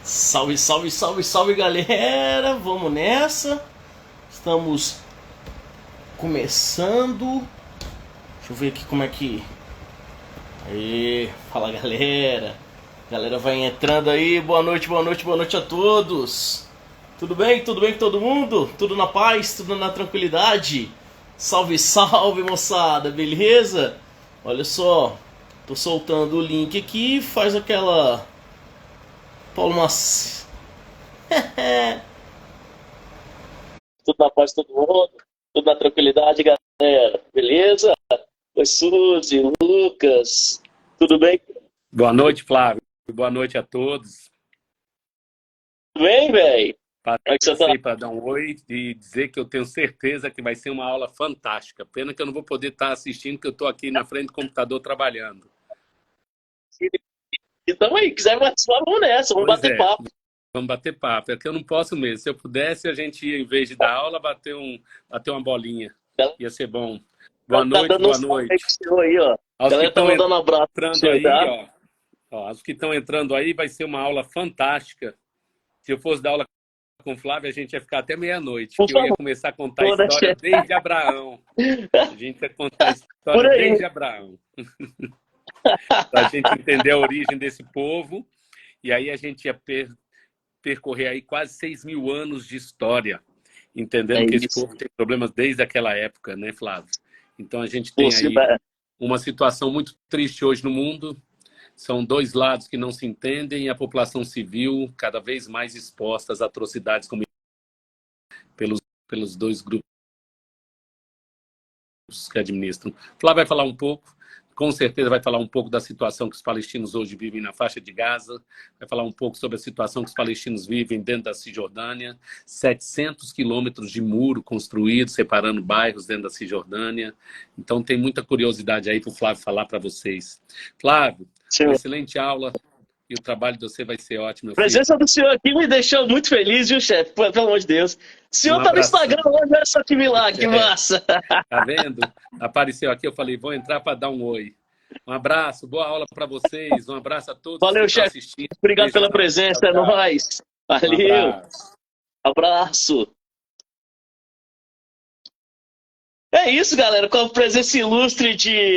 Salve, salve, salve, salve, galera! Vamos nessa. Estamos começando. Deixa eu ver aqui como é que. Aê, fala, galera. Galera vai entrando aí. Boa noite, boa noite, boa noite a todos. Tudo bem? Tudo bem com todo mundo? Tudo na paz? Tudo na tranquilidade? Salve, salve, moçada, beleza? Olha só, tô soltando o link aqui. Faz aquela Paulo Macedo. Tudo na paz, todo mundo. Tudo na tranquilidade, galera. Beleza? Oi, Suzy, Lucas. Tudo bem? Boa noite, Flávio. Boa noite a todos. Tudo bem, velho? Como é que você tá? Passei para dar um oi e dizer que eu tenho certeza que vai ser uma aula fantástica. Pena que eu não vou poder estar assistindo, porque eu estou aqui na frente do computador trabalhando. Então aí, quiser participar, vamos nessa, vamos Pois bater é, papo. vamos bater papo. É que eu não posso mesmo. Se eu pudesse, a gente ia, em vez de dar aula, bater uma bolinha. Ela Ia ser bom. tá Boa noite, dando um boa salve aí noite. pro senhor aí, ó. A Aos que galera tá estão mandando um abraço pro entrando senhor, aí, tá? aos que estão entrando aí, vai ser uma aula fantástica. Se eu fosse dar aula com o Flávio, a gente ia ficar até meia-noite, Por que eu ia favor, começar a contar a né, história chefe? desde Abraão. A gente ia contar a Por história aí. desde Abraão, para a gente entender a origem desse povo. E aí a gente ia percorrer aí quase 6.000 anos de história, É entendendo que esse isso. povo tem problemas desde aquela época, né, Flávio? Então a gente tem Você aí uma situação muito triste hoje no mundo. São dois lados que não se entendem e a população civil cada vez mais exposta às atrocidades cometidas pelos dois grupos que administram. Flávio vai falar um pouco, com certeza vai falar um pouco da situação que os palestinos hoje vivem na faixa de Gaza, vai falar um pouco sobre a situação que os palestinos vivem dentro da Cisjordânia, 700 quilômetros de muro construído, separando bairros dentro da Cisjordânia. Então tem muita curiosidade aí para o Flávio falar para vocês. Flávio, uma Senhor. excelente aula e o trabalho de você vai ser ótimo, A meu filho. presença do senhor aqui me deixou muito feliz, viu, chefe? Pelo amor de Deus. O Um senhor tá no abração. Instagram hoje, olha só que milagre, que massa. Tá vendo? Apareceu aqui, eu falei, vou entrar para dar um oi. Um abraço, boa aula para vocês. Um abraço a todos que Valeu, estão chefe. assistindo. Obrigado pela Beijão. Tchau, presença, é tchau. nóis. Um Valeu. abraço. Abraço. É isso, galera. Com a presença ilustre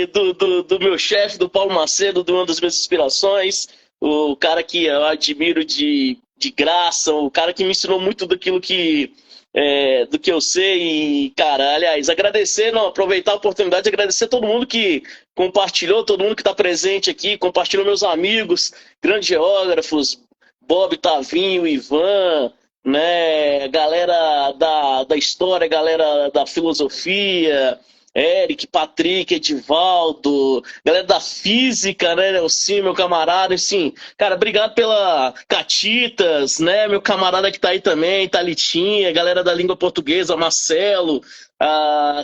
do meu chefe, do Paulo Macedo, de uma das minhas inspirações, o cara que eu admiro de graça, o cara que me ensinou muito do que eu sei. E, cara, aliás, agradecer, não, aproveitar a oportunidade de agradecer a todo mundo que compartilhou, todo mundo que está presente aqui, compartilhou meus amigos, grandes geógrafos, Bob, Tavinho, Ivan, né, galera da história, galera da filosofia, Eric, Patrick, Edivaldo, galera da física, né, Nelson, meu camarada, assim, cara, obrigado pela Catitas, né, meu camarada que tá aí também, Thalitinha, galera da língua portuguesa, Marcelo,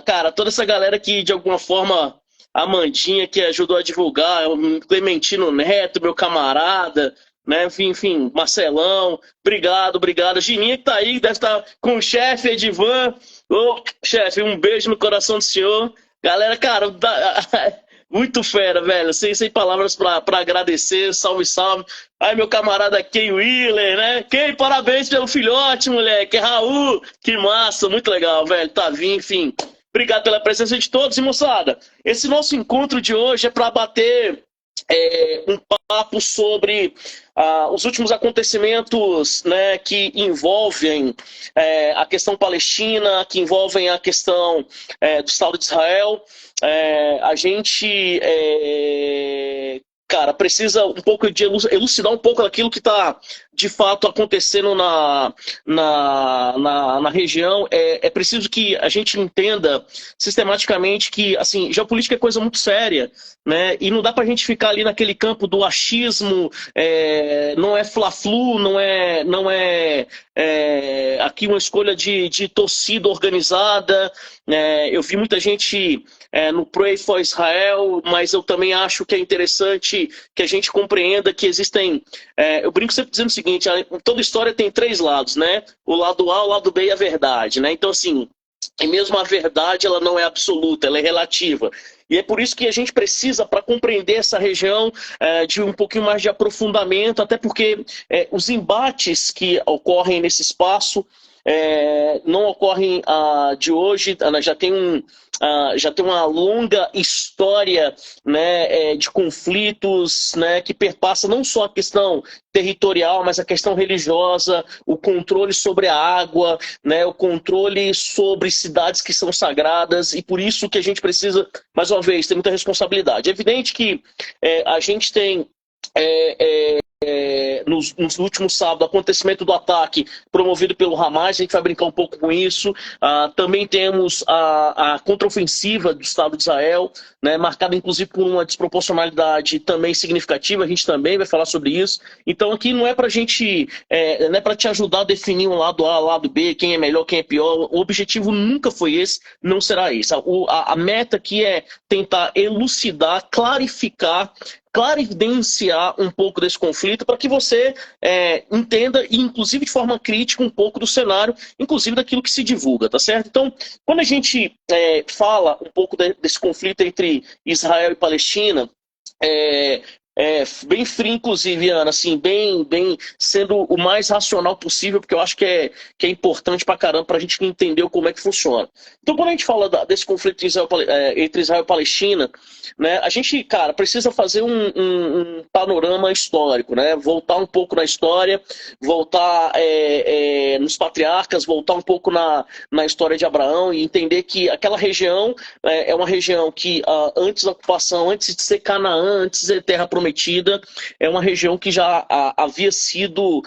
cara, toda essa galera que, de alguma forma, a Mandinha que ajudou a divulgar, o Clementino Neto, meu camarada, né, enfim, Marcelão, obrigado, obrigado. Gininha que tá aí, deve estar com o chefe Edivan. Ô, chefe, um beijo no coração do senhor. Galera, cara, muito fera, velho. Sem palavras pra agradecer. Salve, salve. Aí, meu camarada Ken Wheeler, né? Ken, parabéns pelo filhote, moleque. Raul, que massa, muito legal, velho. Tavinho, enfim. Obrigado pela presença de todos. E, moçada, esse nosso encontro de hoje é para bater um papo sobre os últimos acontecimentos, né, que envolvem a questão palestina, que envolvem a questão do Estado de Israel. A gente, cara, precisa um pouco de elucidar um pouco daquilo que está de fato acontecendo na região. É preciso que a gente entenda sistematicamente que, assim, geopolítica é coisa muito séria, né? E não dá pra gente ficar ali naquele campo do achismo, não é fla-flu, não é aqui uma escolha de torcida organizada. Eu vi muita gente no Pray for Israel, mas eu também acho que é interessante que a gente compreenda que existem... eu brinco sempre dizendo o seguinte, toda história tem três lados, né? O lado A, o lado B e a verdade, né? Então, assim, e mesmo a verdade, ela não é absoluta, ela é relativa. E é por isso que a gente precisa, para compreender essa região, de um pouquinho mais de aprofundamento, até porque os embates que ocorrem nesse espaço não ocorrem de hoje, já tem uma longa história, né, de conflitos, né, que perpassa não só a questão territorial, mas a questão religiosa, o controle sobre a água, né, o controle sobre cidades que são sagradas, e por isso que a gente precisa, mais uma vez, ter muita responsabilidade. É evidente que a gente tem nos últimos sábados, acontecimento do ataque promovido pelo Hamas, a gente vai brincar um pouco com isso. Também temos a contraofensiva do Estado de Israel, né, marcada inclusive por uma desproporcionalidade também significativa, a gente também vai falar sobre isso. Então aqui não é para gente, não é para te ajudar a definir um lado A, lado B, quem é melhor, quem é pior. O objetivo nunca foi esse, não será esse. A meta aqui é tentar elucidar, clarificar um pouco desse conflito para que você entenda, e inclusive de forma crítica, um pouco do cenário, inclusive daquilo que se divulga, tá certo? Então, quando a gente fala um pouco desse conflito entre Israel e Palestina, bem frio, inclusive, Ana, assim, bem sendo o mais racional possível, porque eu acho que é importante pra caramba pra gente entender como é que funciona. Então, quando a gente fala desse conflito entre Israel e Palestina, né, a gente, cara, precisa fazer um panorama histórico, né? Voltar um pouco na história, voltar nos patriarcas, voltar um pouco na história de Abraão e entender que aquela região é uma região que antes da ocupação, antes de ser Canaã, antes de ser terra prometida, é uma região que já havia sido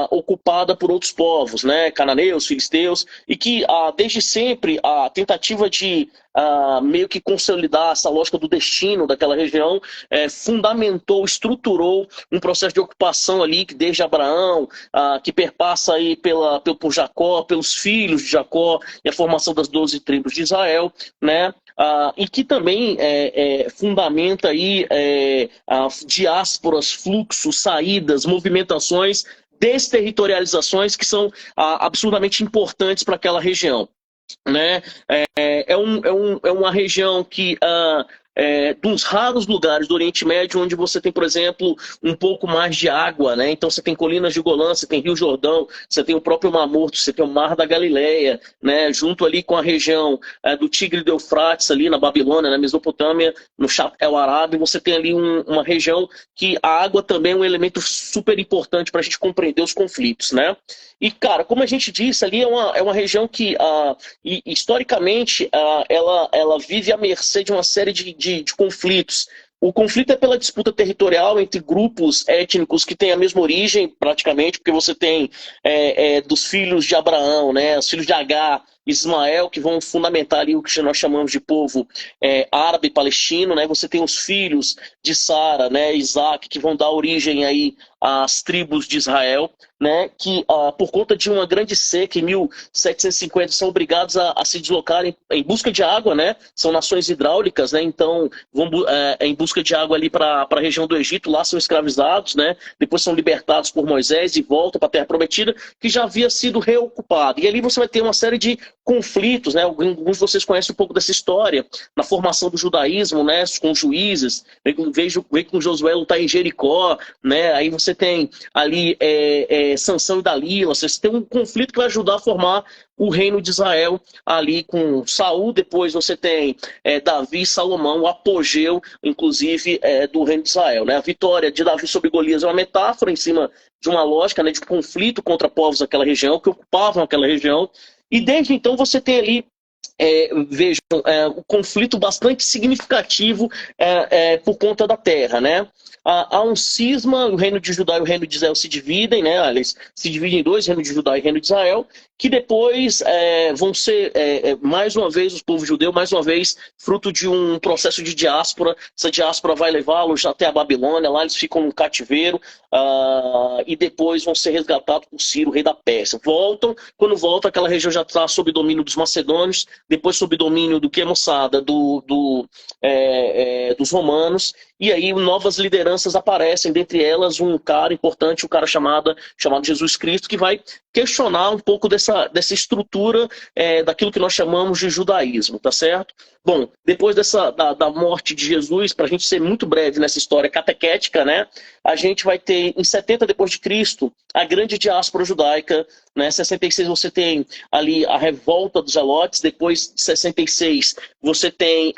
ocupada por outros povos, né? Cananeus, filisteus, e que desde sempre a tentativa de meio que consolidar essa lógica do destino daquela região fundamentou, estruturou um processo de ocupação ali que desde Abraão, que perpassa aí por Jacó, pelos filhos de Jacó e a formação das 12 tribos de Israel, né? E que também fundamenta aí diásporas, fluxos, saídas, movimentações, desterritorializações que são absurdamente importantes para aquela região, né? É uma região que dos raros lugares do Oriente Médio onde você tem, por exemplo, um pouco mais de água, né? Então você tem colinas de Golã, você tem Rio Jordão, você tem o próprio Mar Morto, você tem o Mar da Galileia, né? Junto ali com a região do Tigre do Eufrates, ali na Babilônia, na Mesopotâmia, no Chap El Arab, você tem ali uma região que a água também é um elemento super importante para a gente compreender os conflitos, né? E, cara, como a gente disse, ali é uma região que, historicamente, ela vive à mercê de uma série de conflitos. O conflito é pela disputa territorial entre grupos étnicos que têm a mesma origem, praticamente, porque você tem dos filhos de Abraão, né, os filhos de Agar, Ismael, que vão fundamentar ali o que nós chamamos de povo árabe palestino, né? Você tem os filhos de Sara, né, Isaac, que vão dar origem aí às tribos de Israel, né, que por conta de uma grande seca em 1750 são obrigados a se deslocarem em busca de água, né? São nações hidráulicas, né? Então vão em busca de água ali para a região do Egito, lá são escravizados, né? Depois são libertados por Moisés e voltam para a Terra Prometida, que já havia sido reocupada. E ali você vai ter uma série de conflitos, né? Alguns de vocês conhecem um pouco dessa história na formação do judaísmo, né? Com juízes, vem com Josué lutar em Jericó, né? Aí você tem ali Sansão e Dalila, você tem um conflito que vai ajudar a formar o reino de Israel ali com Saul, depois você tem Davi e Salomão, o apogeu, inclusive, do reino de Israel, né? A vitória de Davi sobre Golias é uma metáfora em cima de uma lógica, né, de conflito contra povos daquela região, que ocupavam aquela região, e desde então você tem ali vejam, um conflito bastante significativo por conta da terra, né? Há um cisma, o reino de Judá e o reino de Israel se dividem, né? Eles se dividem em dois, reino de Judá e reino de Israel, que depois vão ser, mais uma vez, o povo judeu, mais uma vez, fruto de um processo de diáspora. Essa diáspora vai levá-los até a Babilônia, lá eles ficam no cativeiro, e depois vão ser resgatados por Ciro, rei da Pérsia. Voltam, quando voltam, aquela região já está sob domínio dos macedônios, depois sob domínio do que, moçada? Dos romanos, e aí novas lideranças aparecem, dentre elas um cara importante, um cara chamado Jesus Cristo, que vai questionar um pouco dessa estrutura daquilo que nós chamamos de judaísmo, tá certo? Bom, depois da morte de Jesus, para a gente ser muito breve nessa história catequética, né, a gente vai ter, em 70 depois de Cristo, a grande diáspora judaica, né, 66 você tem ali a revolta dos Zelotes, depois de 66 você tem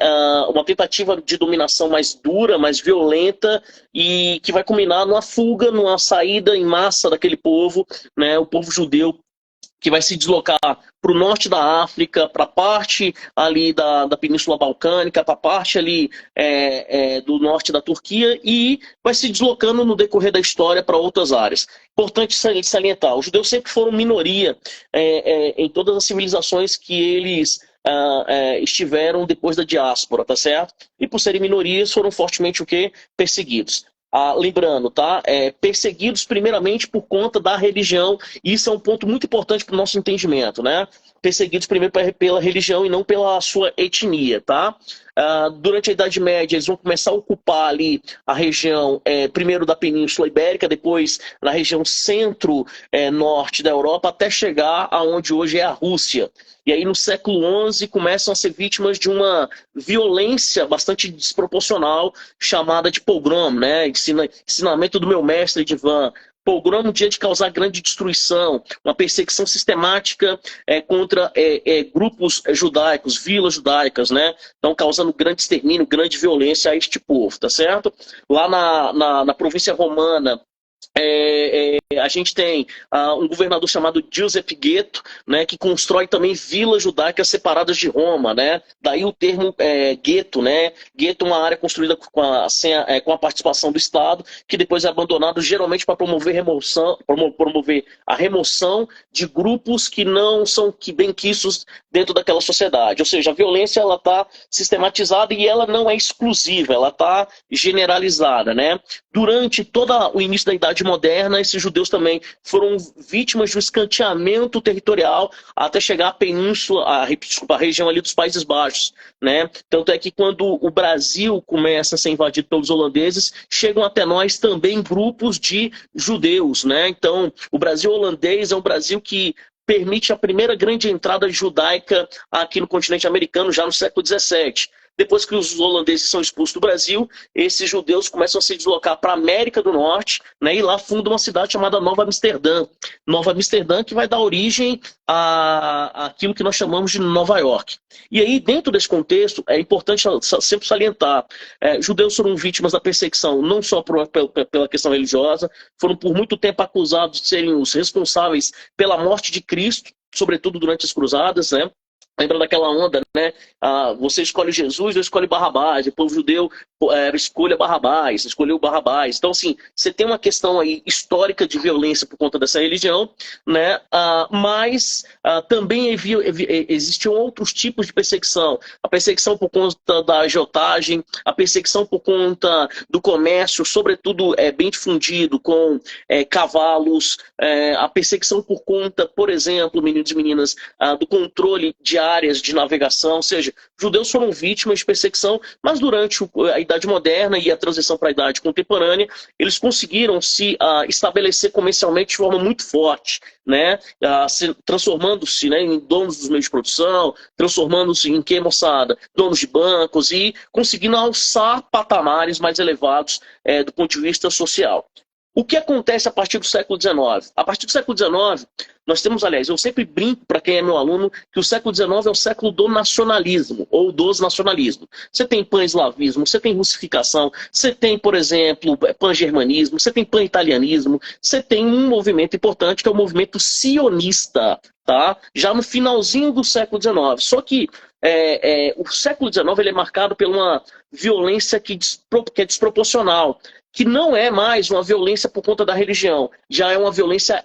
uma tentativa de dominação mais dura, mais violenta, e que vai culminar numa fuga, numa saída em massa daquele povo, né, o povo judeu, que vai se deslocar para o norte da África, para a parte ali da Península Balcânica, para a parte ali do norte da Turquia, e vai se deslocando no decorrer da história para outras áreas. Importante salientar, os judeus sempre foram minoria em todas as civilizações que eles estiveram depois da diáspora, tá certo? E por serem minorias, foram fortemente o quê? Perseguidos. Lembrando, tá? Perseguidos primeiramente por conta da religião, e isso é um ponto muito importante para o nosso entendimento, né? Perseguidos primeiro pela religião e não pela sua etnia, tá? Durante a Idade Média, eles vão começar a ocupar ali a região, primeiro da Península Ibérica, depois na região centro-norte da Europa, até chegar aonde hoje é a Rússia. E aí no século XI começam a ser vítimas de uma violência bastante desproporcional, chamada de pogrom, né? Ensinamento do meu mestre Divan. Pogrom, dia de causar grande destruição, uma perseguição sistemática contra grupos judaicos, vilas judaicas, né? Então causando grande extermínio, grande violência a este povo, tá certo? Lá na província romana, a gente tem um governador chamado Giuseppe Ghetto, né, que constrói também vilas judaicas separadas de Roma, né? Daí o termo gueto, né? Gueto é uma área construída com a participação do Estado, que depois é abandonado geralmente para promover a remoção de grupos que não são benquistos dentro daquela sociedade. Ou seja, a violência ela está sistematizada e ela não é exclusiva, ela está generalizada, né? Durante todo o início da Idade Moderna, esses judeus também foram vítimas de um escanteamento territorial até chegar à península, a região ali dos Países Baixos, né? Tanto é que quando o Brasil começa a ser invadido pelos holandeses, chegam até nós também grupos de judeus, né? Então, o Brasil holandês é um Brasil que permite a primeira grande entrada judaica aqui no continente americano, já no século XVII. Depois que os holandeses são expulsos do Brasil, esses judeus começam a se deslocar para a América do Norte, né, e lá fundam uma cidade chamada Nova Amsterdã. Nova Amsterdã que vai dar origem àquilo que nós chamamos de Nova York. E aí, dentro desse contexto, é importante sempre salientar, judeus foram vítimas da perseguição, não só pela questão religiosa, foram por muito tempo acusados de serem os responsáveis pela morte de Cristo, sobretudo durante as cruzadas, né? Lembra daquela onda, né? Você escolhe Jesus, eu escolho Barrabás. O povo judeu escolheu Barrabás. Então, assim, você tem uma questão aí histórica de violência por conta dessa religião, né? Mas também existiam outros tipos de perseguição. A perseguição por conta da agiotagem, a perseguição por conta do comércio, sobretudo bem difundido, com cavalos, a perseguição por conta, por exemplo, meninos e meninas, do controle de áreas de navegação, ou seja, judeus foram vítimas de perseguição, mas durante a Idade Moderna e a transição para a Idade Contemporânea, eles conseguiram se estabelecer comercialmente de forma muito forte, né? Transformando-se, né, em donos dos meios de produção, transformando-se em quê, moçada? Donos de bancos e conseguindo alçar patamares mais elevados do ponto de vista social. O que acontece a partir do século XIX? A partir do século XIX, nós temos, aliás, eu sempre brinco para quem é meu aluno, que o século XIX é o século do nacionalismo, ou dos nacionalismos. Você tem pan-eslavismo, você tem russificação, você tem, por exemplo, pan-germanismo, você tem pan-italianismo, você tem um movimento importante que é o movimento sionista, tá? Já no finalzinho do século XIX. Só que o século XIX ele é marcado por uma violência que é desproporcional, que não é mais uma violência por conta da religião, já é uma violência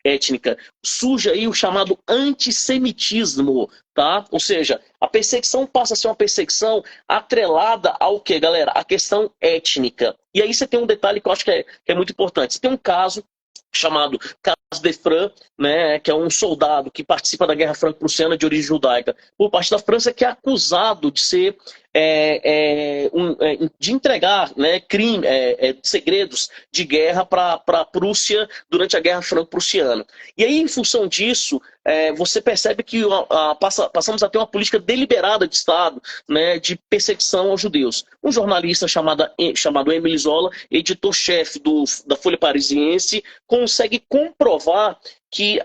étnica. Surge aí o chamado antissemitismo, tá? Ou seja, a perseguição passa a ser uma perseguição atrelada ao quê, galera? A questão étnica. E aí você tem um detalhe que eu acho que é muito importante. Você tem um caso chamado Defran, né, que é um soldado que participa da Guerra Franco-Prussiana de origem judaica, por parte da França, que é acusado de ser de entregar, né, segredos de guerra para a Prússia durante a Guerra Franco-Prussiana. E aí, em função disso, você percebe que passamos a ter uma política deliberada de Estado, né, de perseguição aos judeus. Um jornalista chamado Émile Zola, editor-chefe da Folha Parisiense, consegue comprovar que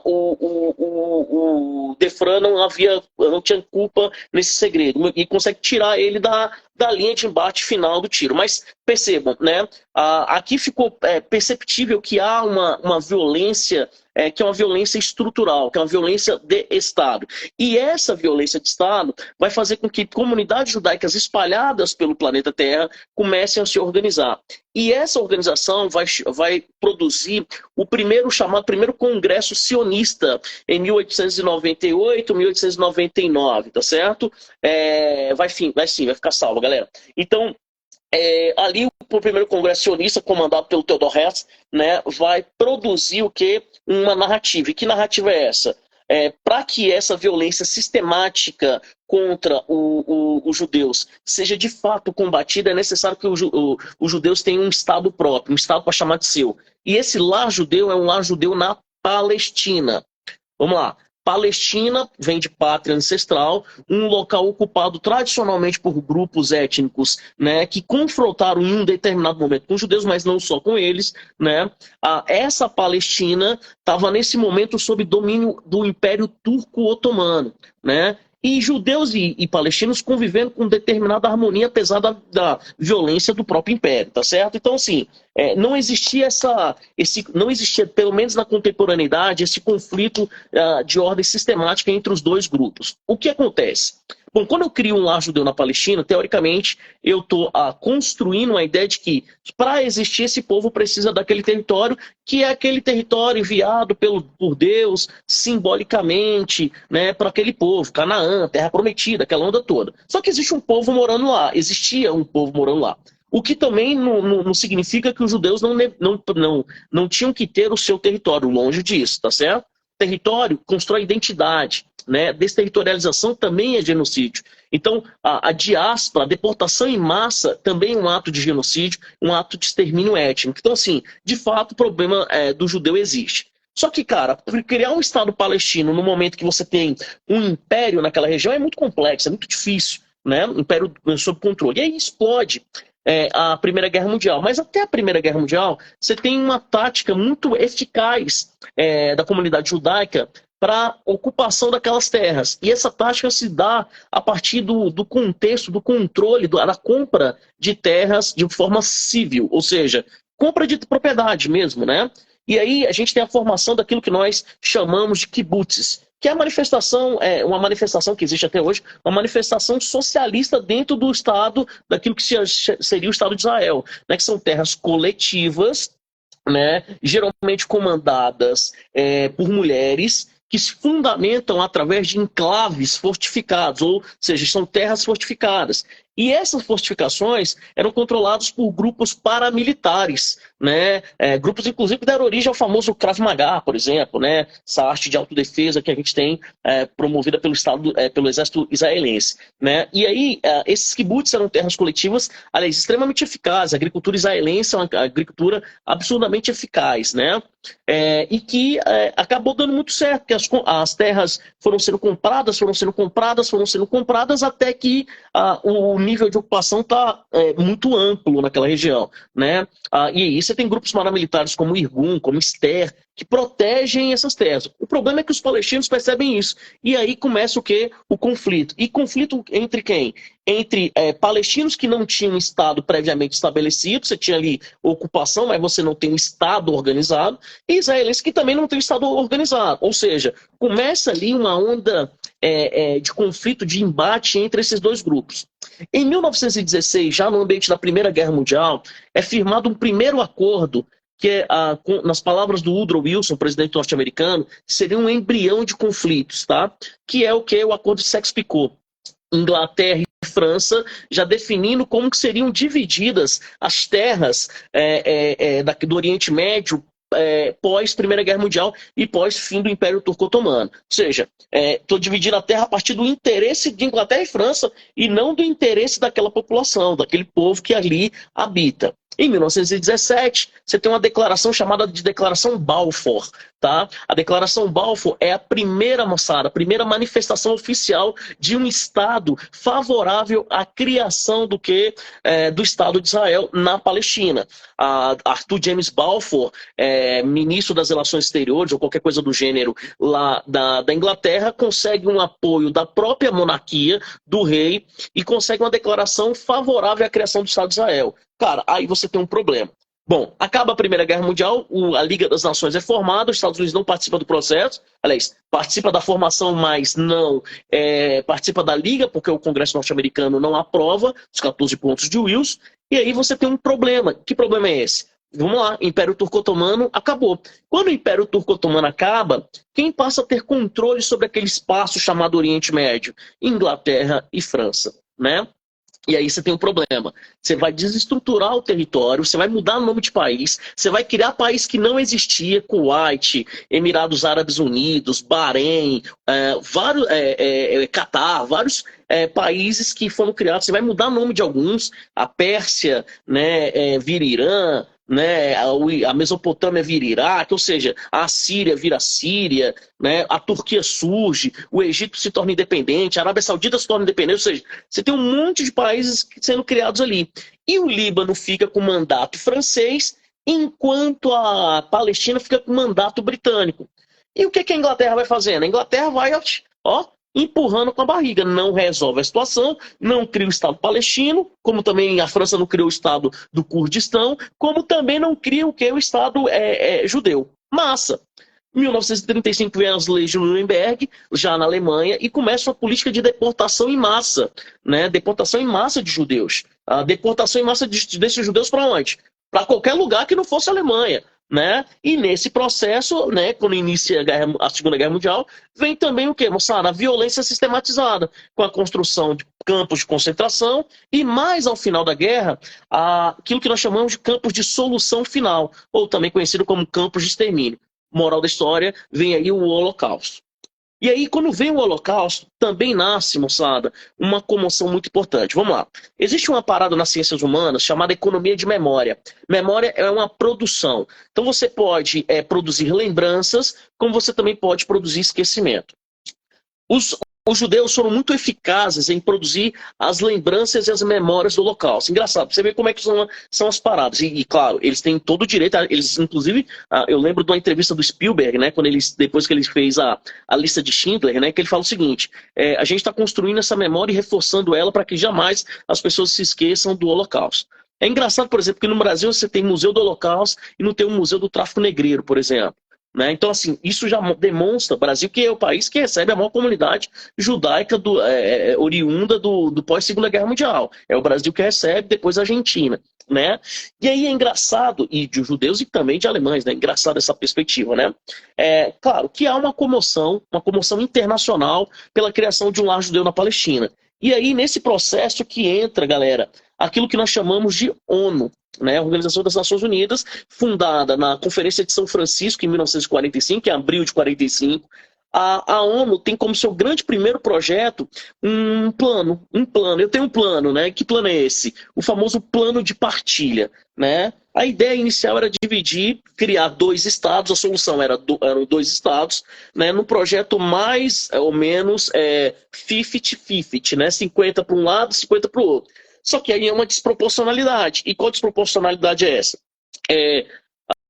o Defran não tinha culpa nesse segredo e consegue tirar ele da linha de embate final do tiro. Mas percebam, né, aqui ficou perceptível que há uma violência que é uma violência estrutural, que é uma violência de Estado. E essa violência de Estado vai fazer com que comunidades judaicas espalhadas pelo planeta Terra comecem a se organizar. E essa organização vai produzir o primeiro Congresso Sionista em 1898, 1899, tá certo? Vai ficar salvo, galera. Então, ali o primeiro Congresso Sionista, comandado pelo Theodor Herzl, né, vai produzir o quê? Uma narrativa. E que narrativa é essa? Para que essa violência sistemática contra os judeus seja de fato combatida, é necessário que os judeus tenham um Estado próprio, um Estado para chamar de seu. E esse lar judeu é um lar judeu na Palestina. Vamos lá. Palestina vem de pátria ancestral, um local ocupado tradicionalmente por grupos étnicos, né, que confrontaram em um determinado momento com os judeus, mas não só com eles, né. Essa Palestina estava nesse momento sob domínio do Império Turco-Otomano, né. E judeus e palestinos convivendo com determinada harmonia, apesar da violência do próprio império, tá certo? Então, assim, não existia não existia, pelo menos na contemporaneidade, esse conflito de ordem sistemática entre os dois grupos. O que acontece? Bom, quando eu crio um lar judeu na Palestina, teoricamente, eu estou construindo uma ideia de que, para existir, esse povo precisa daquele território, que é aquele território enviado por Deus, simbolicamente, né, para aquele povo, Canaã, Terra Prometida, aquela onda toda. Só que existe um povo morando lá, existia um povo morando lá. O que também não significa que os judeus não tinham que ter o seu território, longe disso, tá certo? Território constrói identidade, né? Desterritorialização também é genocídio. Então, a diáspora, a deportação em massa, também é um ato de genocídio, um ato de extermínio étnico. Então, assim, de fato, o problema do judeu existe. Só que, cara, criar um Estado palestino no momento que você tem um império naquela região é muito complexo, é muito difícil, né? Um império sob controle. E aí explode a Primeira Guerra Mundial. Mas até a Primeira Guerra Mundial, você tem uma tática muito eficaz da comunidade judaica para ocupação daquelas terras. E essa tática se dá a partir do contexto, do controle, da compra de terras de forma civil, ou seja, compra de propriedade mesmo, né? E aí a gente tem a formação daquilo que nós chamamos de kibbutzes, que é uma manifestação que existe até hoje, uma manifestação socialista dentro do Estado, daquilo que seria o Estado de Israel, né, que são terras coletivas, né, geralmente comandadas por mulheres, que se fundamentam através de enclaves fortificados, ou seja, são terras fortificadas. E essas fortificações eram controladas por grupos paramilitares, né? Grupos, inclusive, que deram origem ao famoso Krav Maga, por exemplo, né? Essa arte de autodefesa que a gente tem promovida pelo exército israelense, né? E aí, esses kibbutz eram terras coletivas, aliás, extremamente eficazes. A agricultura israelense é uma agricultura absurdamente eficaz, né? E que acabou dando muito certo, porque as terras foram sendo compradas, até que o nível de ocupação está muito amplo naquela região, né? E aí você tem grupos paramilitares como o Irgun, como Ster, que protegem essas terras. O problema é que os palestinos percebem isso. E aí começa o quê? O conflito. E conflito entre quem? Entre palestinos que não tinham um Estado previamente estabelecido, você tinha ali ocupação, mas você não tem um Estado organizado, e israelenses que também não têm um Estado organizado. Ou seja, começa ali uma onda de conflito, de embate entre esses dois grupos. Em 1916, já no ambiente da Primeira Guerra Mundial, é firmado um primeiro acordo que, nas palavras do Woodrow Wilson, presidente norte-americano, seria um embrião de conflitos, tá? Que é o que? O Acordo de Sykes-Picot. Inglaterra e França já definindo como que seriam divididas as terras do Oriente Médio pós Primeira Guerra Mundial e pós fim do Império Turco-Otomano. Ou seja, estou dividindo a terra a partir do interesse de Inglaterra e França e não do interesse daquela população, daquele povo que ali habita. Em 1917, você tem uma declaração chamada de Declaração Balfour. Tá? A Declaração Balfour é a primeira, moçada, a primeira manifestação oficial de um Estado favorável à criação do Estado de Israel na Palestina. Arthur James Balfour, ministro das Relações Exteriores ou qualquer coisa do gênero lá da Inglaterra, consegue um apoio da própria monarquia, do rei, e consegue uma declaração favorável à criação do Estado de Israel. Cara, aí você tem um problema. Bom, acaba a Primeira Guerra Mundial, a Liga das Nações é formada, os Estados Unidos não participam do processo, aliás, participa da formação, mas não participa da Liga, porque o Congresso norte-americano não aprova os 14 pontos de Wills, e aí você tem um problema. Que problema é esse? Vamos lá, Império Turco-Otomano acabou. Quando o Império Turco-Otomano acaba, quem passa a ter controle sobre aquele espaço chamado Oriente Médio? Inglaterra e França, né? E aí você tem um problema. Você vai desestruturar o território, você vai mudar o nome de país, você vai criar país que não existia, Kuwait, Emirados Árabes Unidos, Bahrein, Catar, vários países que foram criados. Você vai mudar o nome de alguns, a Pérsia, né, vira Irã, né, a Mesopotâmia vira Iraque, ou seja, a Síria vira Síria, né, a Turquia surge, o Egito se torna independente, a Arábia Saudita se torna independente, ou seja, você tem um monte de países sendo criados ali. E o Líbano fica com mandato francês, enquanto a Palestina fica com mandato britânico. E o que a Inglaterra vai fazendo? A Inglaterra vai, empurrando com a barriga, não resolve a situação, não cria o Estado palestino, como também a França não criou o Estado do Kurdistão, como também não cria o Estado judeu. Massa. Em 1935 vem as leis de Nuremberg, já na Alemanha, e começa uma política de deportação em massa, né? Deportação em massa de judeus. A deportação em massa desses judeus para onde? Para qualquer lugar que não fosse a Alemanha. Né? E nesse processo, né, quando inicia a Segunda Guerra Mundial, vem também o quê, moçada? A violência sistematizada, com a construção de campos de concentração e, mais ao final da guerra, aquilo que nós chamamos de campos de solução final, ou também conhecido como campos de extermínio. Moral da história, vem aí o Holocausto. E aí, quando vem o Holocausto, também nasce, moçada, uma comoção muito importante. Vamos lá. Existe uma parada nas ciências humanas chamada economia de memória. Memória é uma produção. Então você pode produzir lembranças, como você também pode produzir esquecimento. Os judeus foram muito eficazes em produzir as lembranças e as memórias do Holocausto. Engraçado, você vê como é que são as paradas. E, claro, eles têm todo o direito, eles inclusive, eu lembro de uma entrevista do Spielberg, né, depois que ele fez a lista de Schindler, né, que ele fala o seguinte, a gente está construindo essa memória e reforçando ela para que jamais as pessoas se esqueçam do Holocausto. É engraçado, por exemplo, que no Brasil você tem Museu do Holocausto e não tem um Museu do Tráfico Negreiro, por exemplo. Né? Então, assim, isso já demonstra o Brasil que é o país que recebe a maior comunidade judaica oriunda do pós-Segunda Guerra Mundial. É o Brasil que recebe, depois a Argentina. Né? E aí é engraçado, e de judeus e também de alemães, né? Engraçado essa perspectiva. Né? Claro que há uma comoção internacional pela criação de um lar judeu na Palestina. E aí, nesse processo que entra, galera, aquilo que nós chamamos de ONU, né, a Organização das Nações Unidas, fundada na Conferência de São Francisco em 1945, em abril de 45. A ONU tem como seu grande primeiro projeto um plano. Eu tenho um plano, né? Que plano é esse? O famoso plano de partilha, né? A ideia inicial era dividir, criar 2 estados, a solução eram 2 estados, né? Num projeto mais ou menos 50-50, né? 50 para um lado, 50 para o outro. Só que aí é uma desproporcionalidade. E qual desproporcionalidade é essa?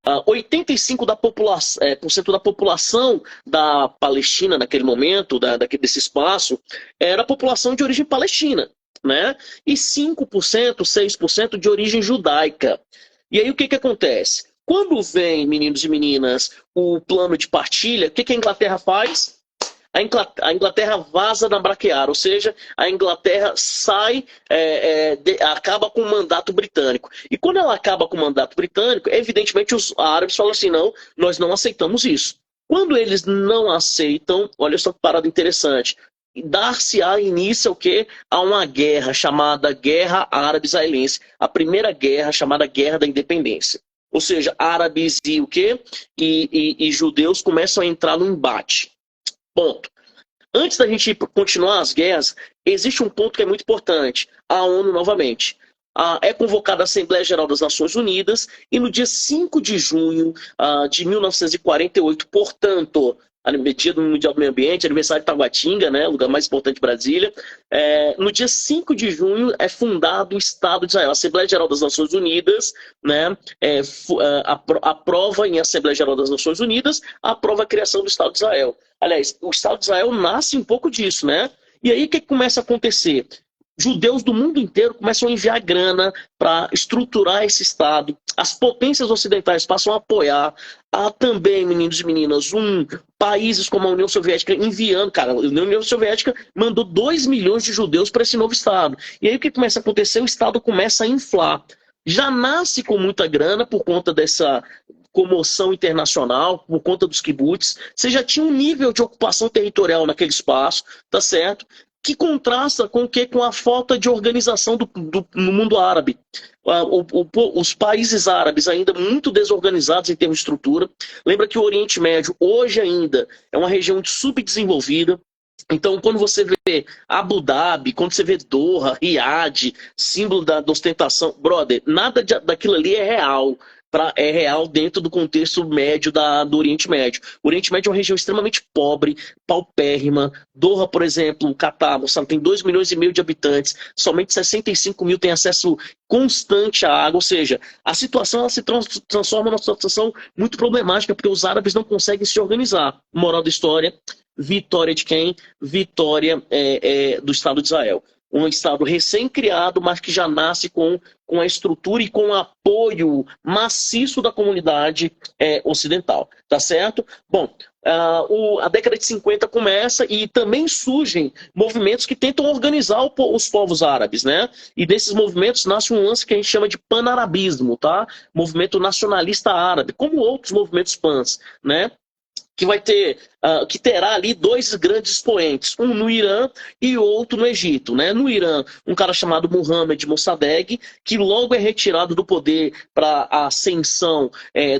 85% da população da Palestina naquele momento, desse espaço, era a população de origem palestina, né? E 5%, 6% de origem judaica. E aí o que acontece? Quando vem, meninos e meninas, o plano de partilha, o que a Inglaterra faz? A Inglaterra vaza na braquiária, ou seja, a Inglaterra sai, acaba com o mandato britânico. E quando ela acaba com o mandato britânico, evidentemente os árabes falam assim, não, nós não aceitamos isso. Quando eles não aceitam, olha só que parada interessante, dar-se-á início ao quê? A uma guerra chamada Guerra Árabe-Israelense, a primeira guerra chamada Guerra da Independência. Ou seja, árabes e o quê? E judeus começam a entrar no embate. Ponto. Antes da gente continuar as guerras, existe um ponto que é muito importante. A ONU, novamente. É convocada a Assembleia Geral das Nações Unidas e no dia 5 de junho de 1948, portanto, dia do Mundial do Meio Ambiente, aniversário de Taguatinga, né, o lugar mais importante de Brasília, no dia 5 de junho é fundado o Estado de Israel. A Assembleia Geral das Nações Unidas, né, aprova em Assembleia Geral das Nações Unidas, aprova a criação do Estado de Israel. Aliás, o Estado de Israel nasce um pouco disso, né? E aí o que começa a acontecer? Judeus do mundo inteiro começam a enviar grana para estruturar esse Estado. As potências ocidentais passam a apoiar. Há também, meninos e meninas, países como a União Soviética enviando. Cara, a União Soviética mandou 2 milhões de judeus para esse novo Estado. E aí o que começa a acontecer? O Estado começa a inflar. Já nasce com muita grana por conta dessa comoção internacional, por conta dos kibbutz. Você já tinha um nível de ocupação territorial naquele espaço, tá certo? Que contrasta com o quê? Com a falta de organização no mundo árabe. Os países árabes ainda muito desorganizados em termos de estrutura. Lembra que o Oriente Médio hoje ainda é uma região subdesenvolvida. Então, quando você vê Abu Dhabi, quando você vê Doha, Riad, símbolo da ostentação, brother, nada daquilo ali é real. É real dentro do contexto médio do Oriente Médio. O Oriente Médio é uma região extremamente pobre, paupérrima. Doha, por exemplo, o Catar, tem 2,5 milhões de habitantes, somente 65 mil têm acesso constante à água, ou seja, a situação ela se transforma numa situação muito problemática, porque os árabes não conseguem se organizar. Moral da história, vitória de quem? Vitória do Estado de Israel. Um Estado recém-criado, mas que já nasce com a estrutura e com o apoio maciço da comunidade ocidental. Tá certo? Bom, a década de 50 começa e também surgem movimentos que tentam organizar os povos árabes, né? E desses movimentos nasce um lance que a gente chama de panarabismo, tá? Movimento nacionalista árabe, como outros movimentos pans, né? Que terá ali 2 grandes expoentes, um no Irã e outro no Egito, né? No Irã, um cara chamado Mohammad Mossadegh, que logo é retirado do poder para a ascensão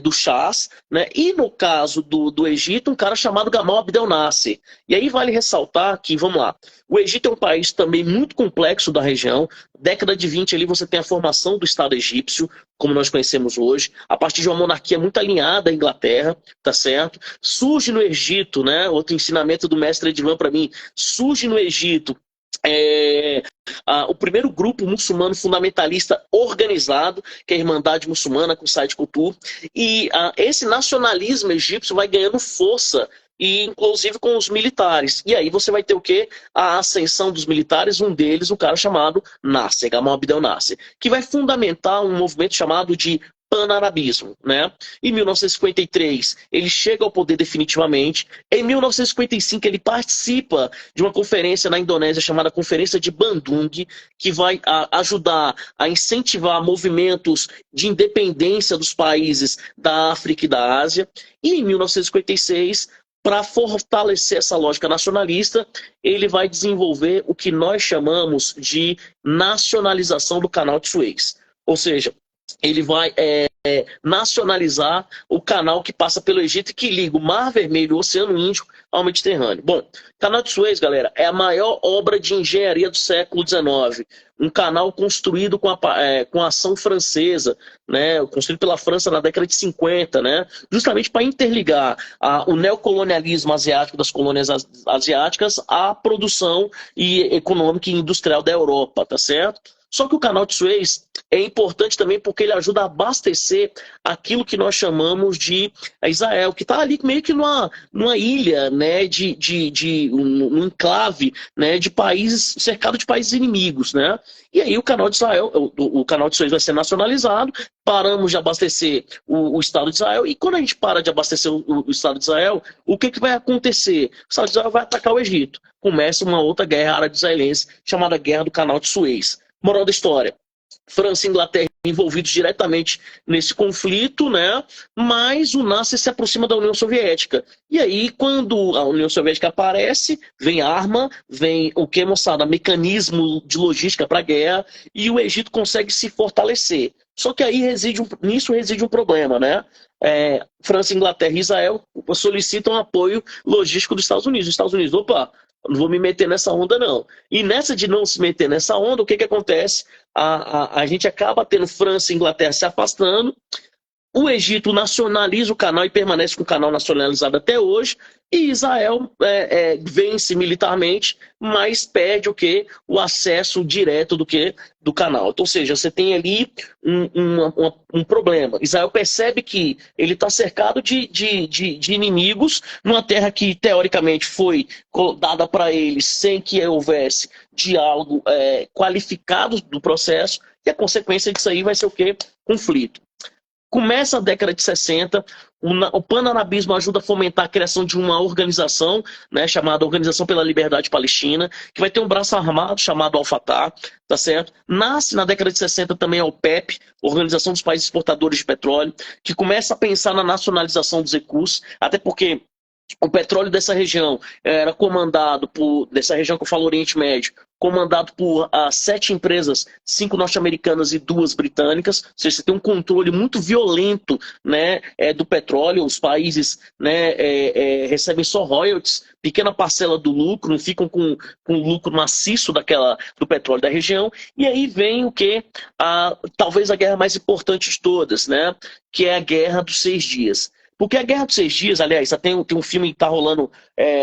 do Shahs, né? E no caso do Egito, um cara chamado Gamal Abdel Nasser. E aí vale ressaltar que, vamos lá, o Egito é um país também muito complexo da região. Década de 20 ali você tem a formação do Estado egípcio, como nós conhecemos hoje, a partir de uma monarquia muito alinhada à Inglaterra, tá certo? Surge no Egito, né? Outro ensinamento do mestre Edvan para mim, surge no Egito o primeiro grupo muçulmano fundamentalista organizado, que é a Irmandade Muçulmana com Said Qutb, e esse nacionalismo egípcio vai ganhando força, e inclusive com os militares. E aí você vai ter o quê? A ascensão dos militares, um deles, um cara chamado Nasser, Gamal Abdel Nasser, que vai fundamentar um movimento chamado de panarabismo, né? Em 1953, ele chega ao poder definitivamente. Em 1955, ele participa de uma conferência na Indonésia chamada Conferência de Bandung, que vai ajudar a incentivar movimentos de independência dos países da África e da Ásia. E em 1956, para fortalecer essa lógica nacionalista, ele vai desenvolver o que nós chamamos de nacionalização do Canal de Suez. Ou seja, ele vai nacionalizar o canal que passa pelo Egito e que liga o Mar Vermelho, o Oceano Índico ao Mediterrâneo. Bom, Canal de Suez, galera, é a maior obra de engenharia do século XIX. Um canal construído com a ação francesa, né, construído pela França na década de 50, né, justamente para interligar o neocolonialismo asiático das colônias asiáticas à produção econômica e industrial da Europa, tá certo? Só que o Canal de Suez é importante também porque ele ajuda a abastecer aquilo que nós chamamos de Israel, que está ali meio que numa ilha, né, um enclave, né, de países, cercado de países inimigos, né? E aí o Canal de Israel, o Canal de Suez vai ser nacionalizado, paramos de abastecer o Estado de Israel, e quando a gente para de abastecer o Estado de Israel, o que vai acontecer? O Estado de Israel vai atacar o Egito. Começa uma outra guerra árabe-israelense chamada Guerra do Canal de Suez. Moral da história, França e Inglaterra envolvidos diretamente nesse conflito, né? Mas o Nasser se aproxima da União Soviética. E aí, quando a União Soviética aparece, vem arma, vem o que, moçada? Mecanismo de logística para a guerra, e o Egito consegue se fortalecer. Só que aí nisso reside um problema, né? França, Inglaterra e Israel solicitam apoio logístico dos Estados Unidos. Os Estados Unidos, opa, não vou me meter nessa onda, não. E nessa de não se meter nessa onda, o que acontece? A gente acaba tendo França e Inglaterra se afastando. O Egito nacionaliza o canal e permanece com o canal nacionalizado até hoje. E Israel vence militarmente, mas perde o quê? O acesso direto do canal. Então, ou seja, você tem ali um problema. Israel percebe que ele está cercado de inimigos numa terra que, teoricamente, foi dada para eles sem que houvesse diálogo qualificado do processo. E a consequência disso aí vai ser o quê? Conflito. Começa a década de 60, o panarabismo ajuda a fomentar a criação de uma organização, né, chamada Organização pela Liberdade Palestina, que vai ter um braço armado chamado Al-Fatah, tá certo? Nasce na década de 60 também a OPEP, Organização dos Países Exportadores de Petróleo, que começa a pensar na nacionalização dos recursos, até porque o petróleo dessa região era comandado dessa região que eu falo, Oriente Médio, comandado por 7 empresas, 5 norte-americanas e 2 britânicas. Ou seja, você tem um controle muito violento, né, do petróleo. Os países, né, recebem só royalties, pequena parcela do lucro, não ficam com lucro maciço do petróleo da região. E aí vem o que? Talvez a guerra mais importante de todas, né, que é a Guerra dos 6 Dias. Porque a Guerra dos 6 Dias, aliás, tem um filme que está rolando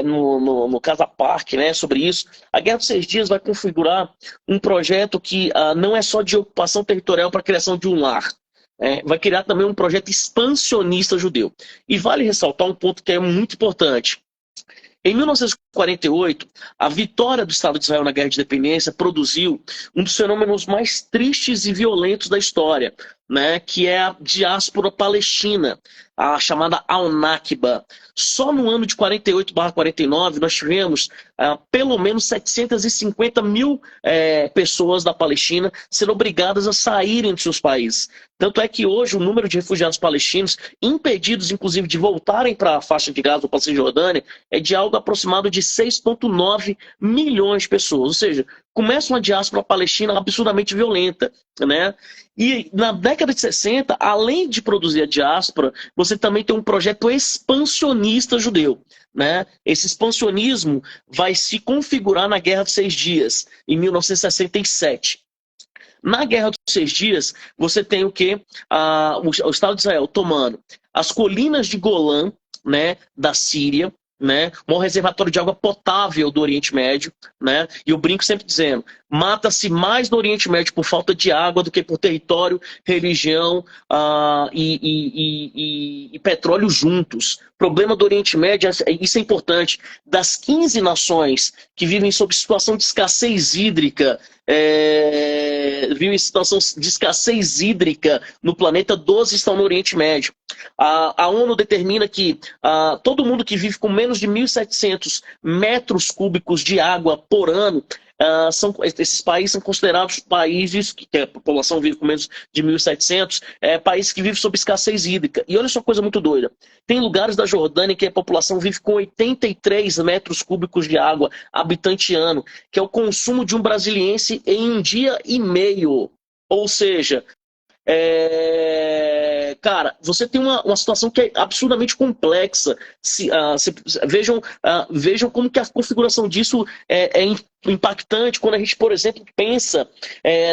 no Casa Park, né, sobre isso. A Guerra dos 6 Dias vai configurar um projeto que não é só de ocupação territorial para a criação de um lar. Vai criar também um projeto expansionista judeu. E vale ressaltar um ponto que é muito importante. Em 1948, a vitória do Estado de Israel na Guerra de Independência produziu um dos fenômenos mais tristes e violentos da história, né, que é a diáspora palestina, a chamada Al-Nakba. Só no ano de 48/49 nós tivemos pelo menos 750 mil pessoas da Palestina sendo obrigadas a saírem de seus países. Tanto é que hoje o número de refugiados palestinos, impedidos inclusive de voltarem para a faixa de Gaza ou para a Cisjordânia, é de algo aproximado de 6,9 milhões de pessoas. Ou seja, começa uma diáspora palestina absurdamente violenta, né? E na década de 60, além de produzir a diáspora, você também tem um projeto expansionista judeu, né? Esse expansionismo vai se configurar na Guerra dos 6 Dias, em 1967. Na Guerra dos 6 Dias, você tem o quê? O Estado de Israel tomando as colinas de Golã, né, da Síria, né, um reservatório de água potável do Oriente Médio, né, e eu brinco sempre dizendo, mata-se mais no Oriente Médio por falta de água do que por território, religião e petróleo juntos. O problema do Oriente Médio, isso é importante, das 15 nações que vivem sob situação de escassez hídrica, vivem em situação de escassez hídrica no planeta, 12 estão no Oriente Médio. A ONU determina que todo mundo que vive com menos de 1.700 metros cúbicos de água por ano, esses países são considerados países que a população vive com menos de 1.700, países que vivem sob escassez hídrica. E olha só coisa muito doida. Tem lugares da Jordânia que a população vive com 83 metros cúbicos de água habitante ano, que é o consumo de um brasiliense em um dia e meio. Ou seja, cara, você tem uma situação que é absurdamente complexa. Vejam como que a configuração disso é impactante quando a gente, por exemplo, pensa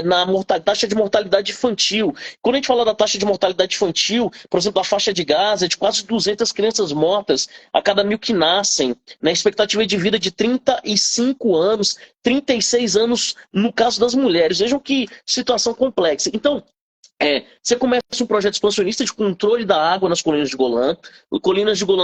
na taxa de mortalidade infantil. Quando a gente fala da taxa de mortalidade infantil, por exemplo, a faixa de Gaza é de quase 200 crianças mortas a cada 1.000 que nascem, né? Expectativa de vida de 35 anos, 36 anos no caso das mulheres. Vejam que situação complexa. Então, você começa um projeto expansionista de controle da água nas colinas de Golã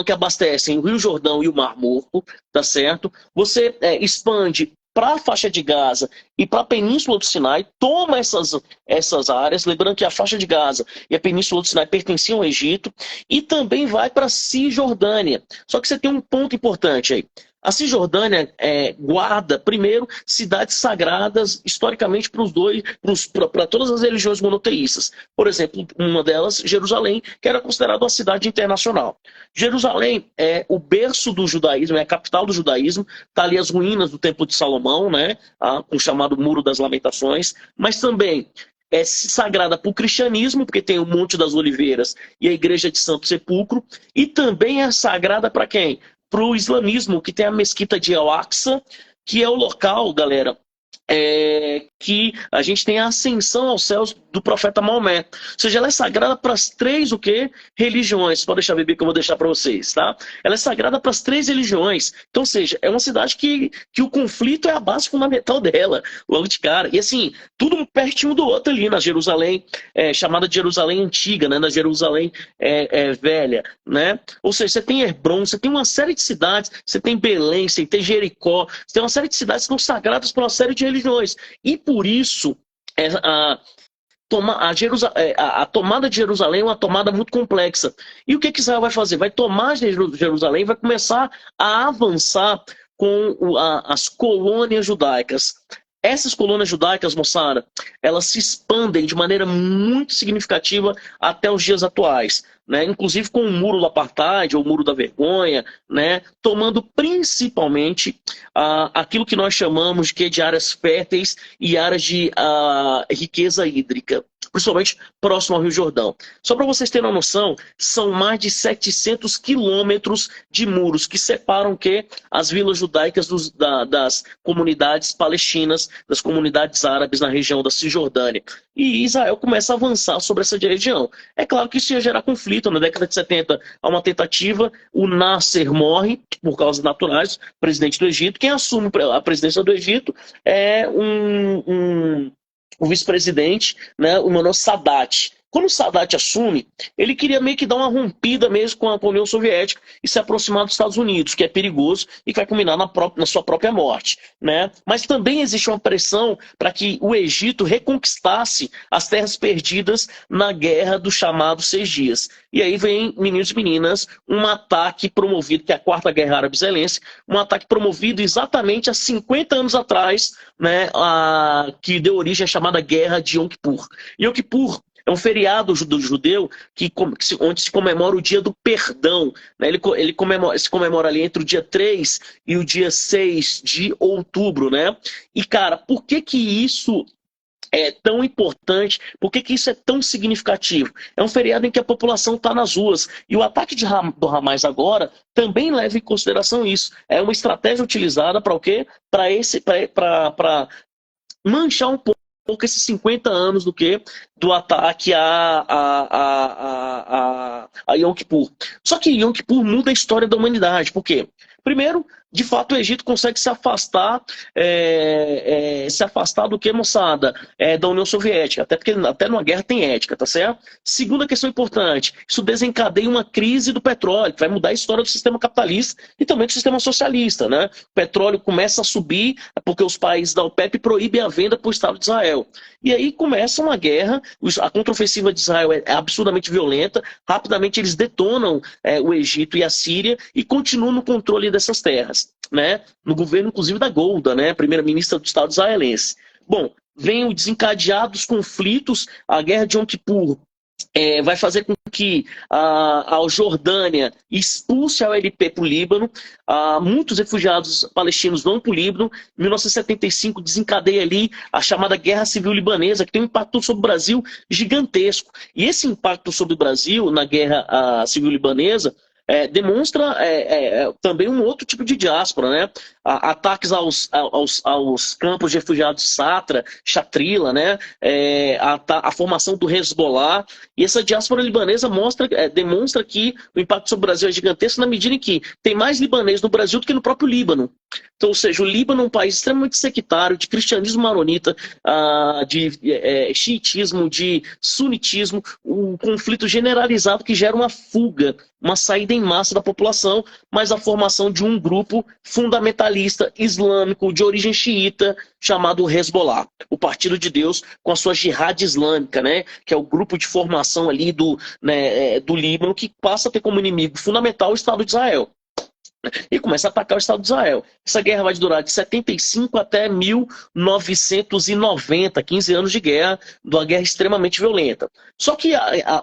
que abastecem o Rio Jordão e o Mar Morto, tá certo? Você expande para a faixa de Gaza e para a Península do Sinai, toma essas áreas, lembrando que a faixa de Gaza e a Península do Sinai pertenciam ao Egito, e também vai para a Cisjordânia. Só que você tem um ponto importante aí. A Cisjordânia guarda, primeiro, cidades sagradas historicamente para todas as religiões monoteístas. Por exemplo, uma delas, Jerusalém, que era considerada uma cidade internacional. Jerusalém é o berço do judaísmo, é a capital do judaísmo, está ali as ruínas do Templo de Salomão, né, com o chamado Muro das Lamentações, mas também é sagrada para o cristianismo, porque tem o Monte das Oliveiras e a Igreja de Santo Sepulcro, e também é sagrada para quem? Para o islamismo, que tem a mesquita de Al-Aqsa, que é o local, galera, que a gente tem a ascensão aos céus do profeta Maomé. Ou seja, ela é sagrada para as três o quê? Religiões. Pode deixar, bebê, que eu vou deixar para vocês, tá? Ela é sagrada para as três religiões. Então, ou seja, é uma cidade que o conflito é a base fundamental dela, logo de cara. E assim, tudo pertinho do outro ali, na Jerusalém, chamada de Jerusalém Antiga, né? Na Jerusalém Velha, né? Ou seja, você tem Hebron, você tem uma série de cidades, você tem Belém, você tem Jericó, você tem uma série de cidades que são sagradas para uma série de religiões. E por isso, a tomada de Jerusalém é uma tomada muito complexa. E o que Israel vai fazer? Vai tomar Jerusalém e vai começar a avançar com as colônias judaicas. Essas colônias judaicas, moçada, elas se expandem de maneira muito significativa até os dias atuais, né? Inclusive com o muro do apartheid, ou o muro da vergonha, né? Tomando principalmente aquilo que nós chamamos de áreas férteis e áreas de riqueza hídrica, principalmente próximo ao Rio Jordão. Só para vocês terem uma noção, são mais de 700 quilômetros de muros que separam as vilas judaicas das comunidades palestinas, das comunidades árabes na região da Cisjordânia. E Israel começa a avançar sobre essa região. É claro que isso ia gerar conflito. Na década de 70, há uma tentativa, o Nasser morre por causas naturais, presidente do Egito. Quem assume a presidência do Egito é o vice-presidente, né, o Manoel Sadat. Quando o Sadat assume, ele queria meio que dar uma rompida mesmo com a União Soviética e se aproximar dos Estados Unidos, que é perigoso e que vai culminar na sua própria morte, né? Mas também existe uma pressão para que o Egito reconquistasse as terras perdidas na guerra dos chamados 6 dias. E aí vem, meninos e meninas, um ataque promovido, que é a Quarta Guerra Árabe-Israelense, um ataque promovido exatamente há 50 anos atrás, né, que deu origem à chamada Guerra de Yom Kippur. Yom Kippur é um feriado do judeu onde se comemora o dia do perdão, né? Se comemora ali entre o dia 3 e o dia 6 de outubro, né? E, cara, por que isso é tão importante? Por que isso é tão significativo? É um feriado em que a população está nas ruas. E o ataque do Hamas agora também leva em consideração isso. É uma estratégia utilizada para o quê? Para manchar um pouco esses 50 anos do ataque a Yom Kippur. Só que Yom Kippur muda a história da humanidade. Por quê? Primeiro, de fato, o Egito consegue se afastar do que, moçada? Da União Soviética. Até porque até numa guerra tem ética, tá certo? Segunda questão importante, isso desencadeia uma crise do petróleo, que vai mudar a história do sistema capitalista e também do sistema socialista, né? O petróleo começa a subir porque os países da OPEP proíbem a venda para o Estado de Israel. E aí começa uma guerra, a contraofensiva de Israel é absurdamente violenta, rapidamente eles detonam o Egito e a Síria e continuam no controle dessas terras, né? No governo, inclusive, da Golda, né? Primeira-ministra do Estado israelense. Bom, vem o desencadear dos conflitos, a guerra de Yom Kippur vai fazer com que a Jordânia expulse a OLP para o Líbano. Muitos refugiados palestinos vão para o Líbano. Em 1975 desencadeia ali a chamada Guerra Civil Libanesa, que tem um impacto sobre o Brasil gigantesco. E esse impacto sobre o Brasil na Guerra Civil Libanesa demonstra também um outro tipo de diáspora, né? Ataques aos campos de refugiados Satra, Chatrila, né? A formação do Hezbollah. E essa diáspora libanesa demonstra que o impacto sobre o Brasil é gigantesco na medida em que tem mais libanês no Brasil do que no próprio Líbano. Então, ou seja, o Líbano é um país extremamente sectário, de cristianismo maronita, de xiitismo, de sunitismo, um conflito generalizado que gera uma fuga, uma saída em massa da população, mas a formação de um grupo fundamentalista islâmico de origem xiita chamado Hezbollah, o Partido de Deus com a sua jihad islâmica, né, que é o grupo de formação ali do Líbano, que passa a ter como inimigo fundamental o Estado de Israel. e começa a atacar o Estado de Israel. Essa guerra vai durar de 75 até 1990, 15 anos de guerra, de uma guerra extremamente violenta. Só que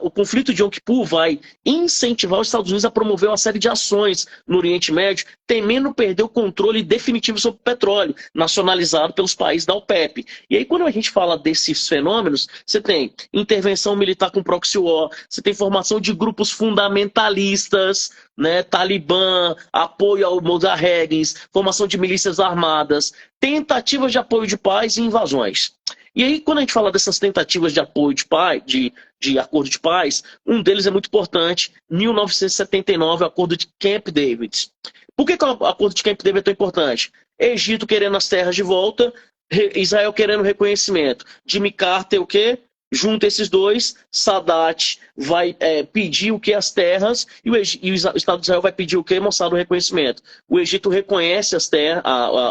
o conflito de Yom Kippur vai incentivar os Estados Unidos a promover uma série de ações no Oriente Médio, temendo perder o controle definitivo sobre o petróleo, nacionalizado pelos países da OPEP. E aí, quando a gente fala desses fenômenos, você tem intervenção militar com proxy war, você tem formação de grupos fundamentalistas, né, Talibã, apoio ao Mujahedin, formação de milícias armadas, tentativas de apoio de paz e invasões. E aí, quando a gente fala dessas tentativas de apoio de paz, de acordo de paz, um deles é muito importante, 1979, o acordo de Camp David. Por que o acordo de Camp David é tão importante? Egito querendo as terras de volta, Israel querendo reconhecimento. Jimmy Carter, o quê? Junta esses dois, Sadat vai pedir o que? As terras, e o Estado de Israel vai pedir o que? Mostrado o reconhecimento. O Egito reconhece as terras,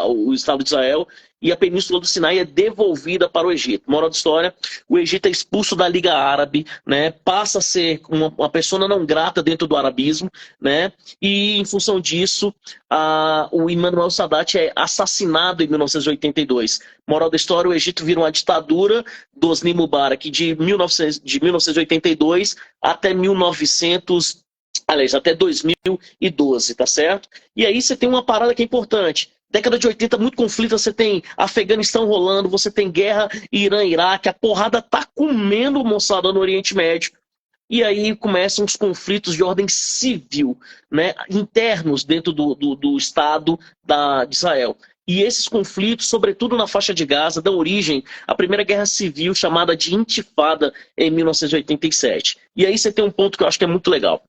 o Estado de Israel, e a Península do Sinai é devolvida para o Egito. Moral da história, o Egito é expulso da Liga Árabe, né, passa a ser uma persona não grata dentro do arabismo, né, e em função disso, o Emmanuel Sadat é assassinado em 1982. Moral da história, o Egito vira uma ditadura do Hosni Mubarak de 1982 até 2012, tá certo? E aí você tem uma parada que é importante. Década de 80, muito conflito, você tem Afeganistão rolando, você tem guerra Irã-Iraque, a porrada tá comendo moçada no Oriente Médio. E aí começam os conflitos de ordem civil, né, internos dentro do Estado de Israel. E esses conflitos, sobretudo na faixa de Gaza, dão origem à primeira guerra civil chamada de Intifada em 1987. E aí você tem um ponto que eu acho que é muito legal.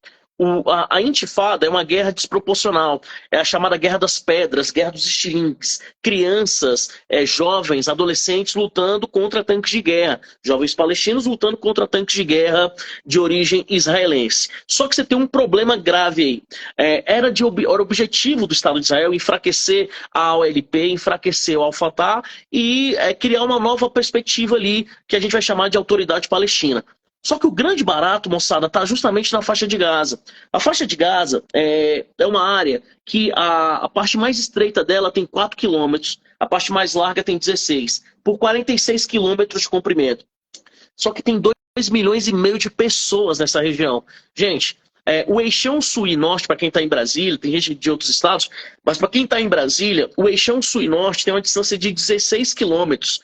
A Intifada é uma guerra desproporcional, é a chamada Guerra das Pedras, Guerra dos Estilingues, crianças, jovens, adolescentes lutando contra tanques de guerra, jovens palestinos lutando contra tanques de guerra de origem israelense. Só que você tem um problema grave aí, era objetivo do Estado de Israel enfraquecer a OLP, enfraquecer o Al-Fatah e criar uma nova perspectiva ali que a gente vai chamar de Autoridade Palestina. Só que o grande barato, moçada, está justamente na faixa de Gaza. A faixa de Gaza é uma área que a parte mais estreita dela tem 4 quilômetros, a parte mais larga tem 16, por 46 quilômetros de comprimento. Só que tem 2,5 milhões de pessoas nessa região. Gente, o eixão sul e norte, para quem está em Brasília, tem gente de outros estados, mas para quem está em Brasília, o eixão sul e norte tem uma distância de 16 quilômetros.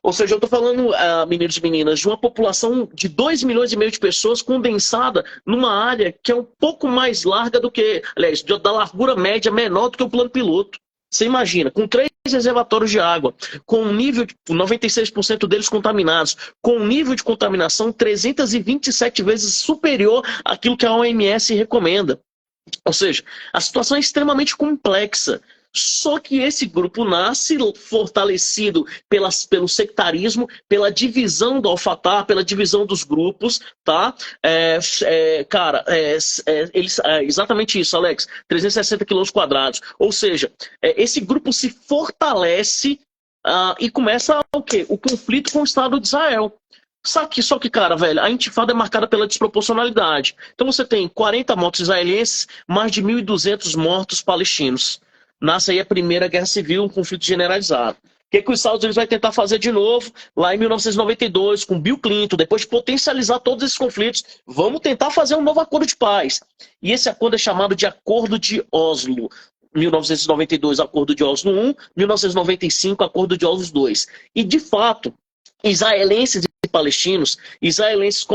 Ou seja, eu estou falando, meninos e meninas, de uma população de 2,5 milhões de pessoas condensada numa área que é um pouco mais larga do que, aliás, da largura média menor do que o plano piloto. Você imagina, com 3 reservatórios de água, com um nível de 96% deles contaminados, com um nível de contaminação 327 vezes superior àquilo que a OMS recomenda. Ou seja, a situação é extremamente complexa. Só que esse grupo nasce fortalecido pelo sectarismo, pela divisão do Al-Fatah, pela divisão dos grupos, tá? Exatamente isso, Alex. 360 quilômetros quadrados. Ou seja, esse grupo se fortalece e começa o quê? O conflito com o Estado de Israel. Só que, cara, velho, a Intifada é marcada pela desproporcionalidade. Então você tem 40 mortos israelenses, mais de 1.200 mortos palestinos. Nasce aí a Primeira Guerra Civil, um conflito generalizado. O que os Estados Unidos vai tentar fazer de novo lá em 1992, com Bill Clinton, depois de potencializar todos esses conflitos, vamos tentar fazer um novo acordo de paz. E esse acordo é chamado de Acordo de Oslo. 1992, Acordo de Oslo I, 1995, Acordo de Oslo II. E, de fato, israelenses e palestinos, israelenses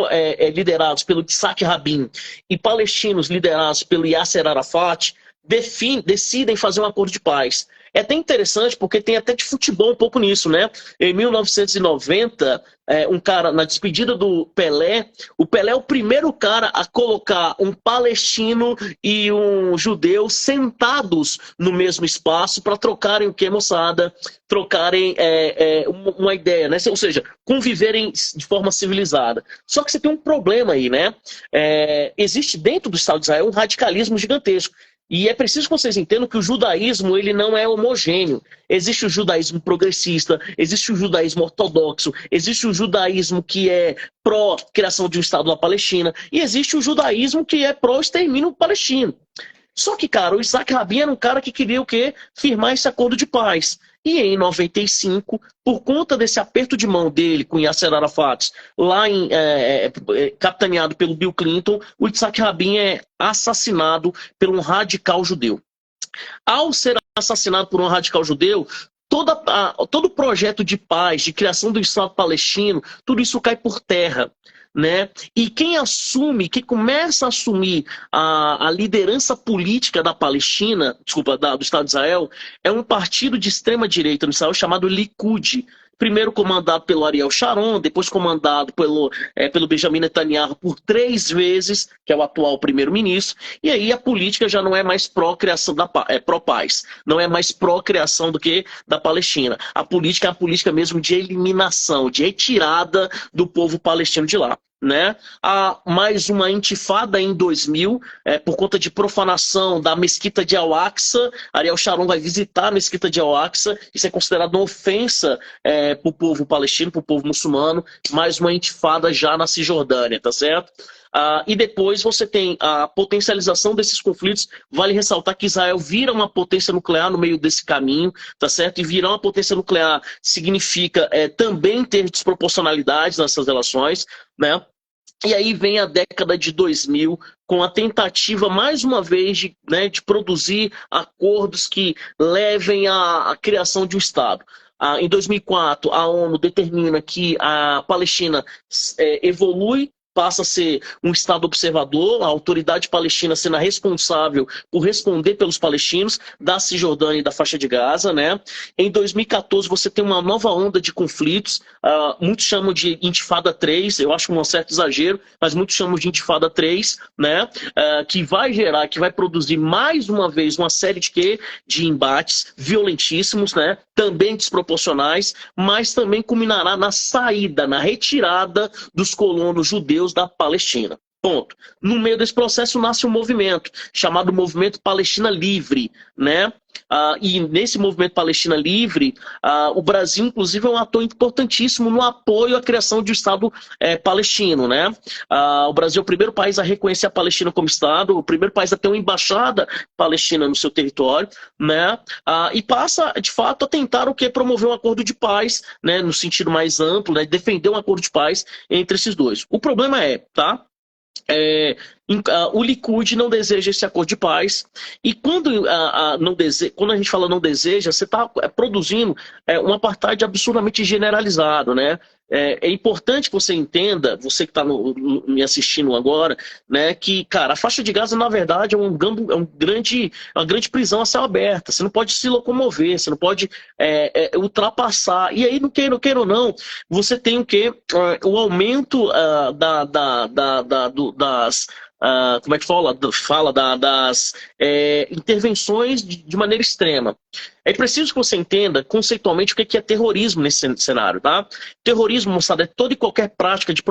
liderados pelo Yitzhak Rabin e palestinos liderados pelo Yasser Arafat, decidem fazer um acordo de paz. É até interessante porque tem até de futebol um pouco nisso, né? Em 1990, um cara, na despedida do Pelé, o Pelé é o primeiro cara a colocar um palestino e um judeu sentados no mesmo espaço para trocarem o que, moçada? Trocarem uma ideia, né? Ou seja, conviverem de forma civilizada. Só que você tem um problema aí, né? Existe dentro do Estado de Israel um radicalismo gigantesco. E é preciso que vocês entendam que o judaísmo ele não é homogêneo. Existe o judaísmo progressista, existe o judaísmo ortodoxo, existe o judaísmo que é pró-criação de um Estado na Palestina, e existe o judaísmo que é pró-extermínio palestino. Só que, cara, o Isaac Rabin era um cara que queria o quê? Firmar esse acordo de paz. E em 95, por conta desse aperto de mão dele com Yasser Arafat, lá capitaneado pelo Bill Clinton, o Isaac Rabin é assassinado por um radical judeu. Ao ser assassinado por um radical judeu, todo o projeto de paz, de criação do Estado palestino, tudo isso cai por terra. Né? E quem começa a assumir a liderança política da Palestina, do Estado de Israel, é um partido de extrema direita no Israel chamado Likud. Primeiro comandado pelo Ariel Sharon, depois comandado pelo Benjamin Netanyahu por 3 vezes, que é o atual primeiro-ministro, e aí a política já não é mais pró-criação pró-paz, não é mais pró-criação do que da Palestina. A política é a política mesmo de eliminação, de retirada do povo palestino de lá. Né? Há mais uma intifada em 2000, por conta de profanação da mesquita de Al-Aqsa. Ariel Sharon vai visitar a mesquita de Al-Aqsa. Isso é considerado uma ofensa para o povo palestino, para o povo muçulmano. Mais uma intifada já na Cisjordânia, tá certo? E depois você tem a potencialização desses conflitos. Vale ressaltar que Israel vira uma potência nuclear no meio desse caminho, tá certo? E virar uma potência nuclear significa também ter desproporcionalidades nessas relações, né? E aí vem a década de 2000, com a tentativa, mais uma vez, de produzir acordos que levem à criação de um Estado. Em 2004, a ONU determina que a Palestina evolui, passa a ser um Estado observador, a autoridade palestina sendo a responsável por responder pelos palestinos da Cisjordânia e da faixa de Gaza, né? Em 2014 você tem uma nova onda de conflitos, muitos chamam de Intifada 3, eu acho um certo exagero, mas muitos chamam de Intifada 3, né? Que vai produzir mais uma vez uma série de embates violentíssimos, né? Também desproporcionais, mas também culminará na saída, na retirada dos colonos judeus da Palestina. Ponto. No meio desse processo nasce um movimento chamado Movimento Palestina Livre, né? E nesse movimento Palestina Livre, o Brasil, inclusive, é um ator importantíssimo no apoio à criação de um Estado palestino, né? O Brasil é o primeiro país a reconhecer a Palestina como Estado, o primeiro país a ter uma embaixada palestina no seu território, né? E passa, de fato, a tentar promover um acordo de paz, né? No sentido mais amplo, né? Defender um acordo de paz entre esses dois. O problema tá? O Likud não deseja esse acordo de paz, e quando a gente fala não deseja, você está produzindo um apartheid absurdamente generalizado, né? É importante que você entenda, você que está me assistindo agora, né, que, cara, a faixa de Gaza, na verdade, é uma grande prisão a céu aberto. Você não pode se locomover, você não pode ultrapassar. E aí, não queira ou não, você tem o quê? O aumento das... como é que fala das intervenções de maneira extrema. É preciso que você entenda conceitualmente o que é terrorismo nesse cenário, tá? Terrorismo, moçada, é toda e qualquer prática de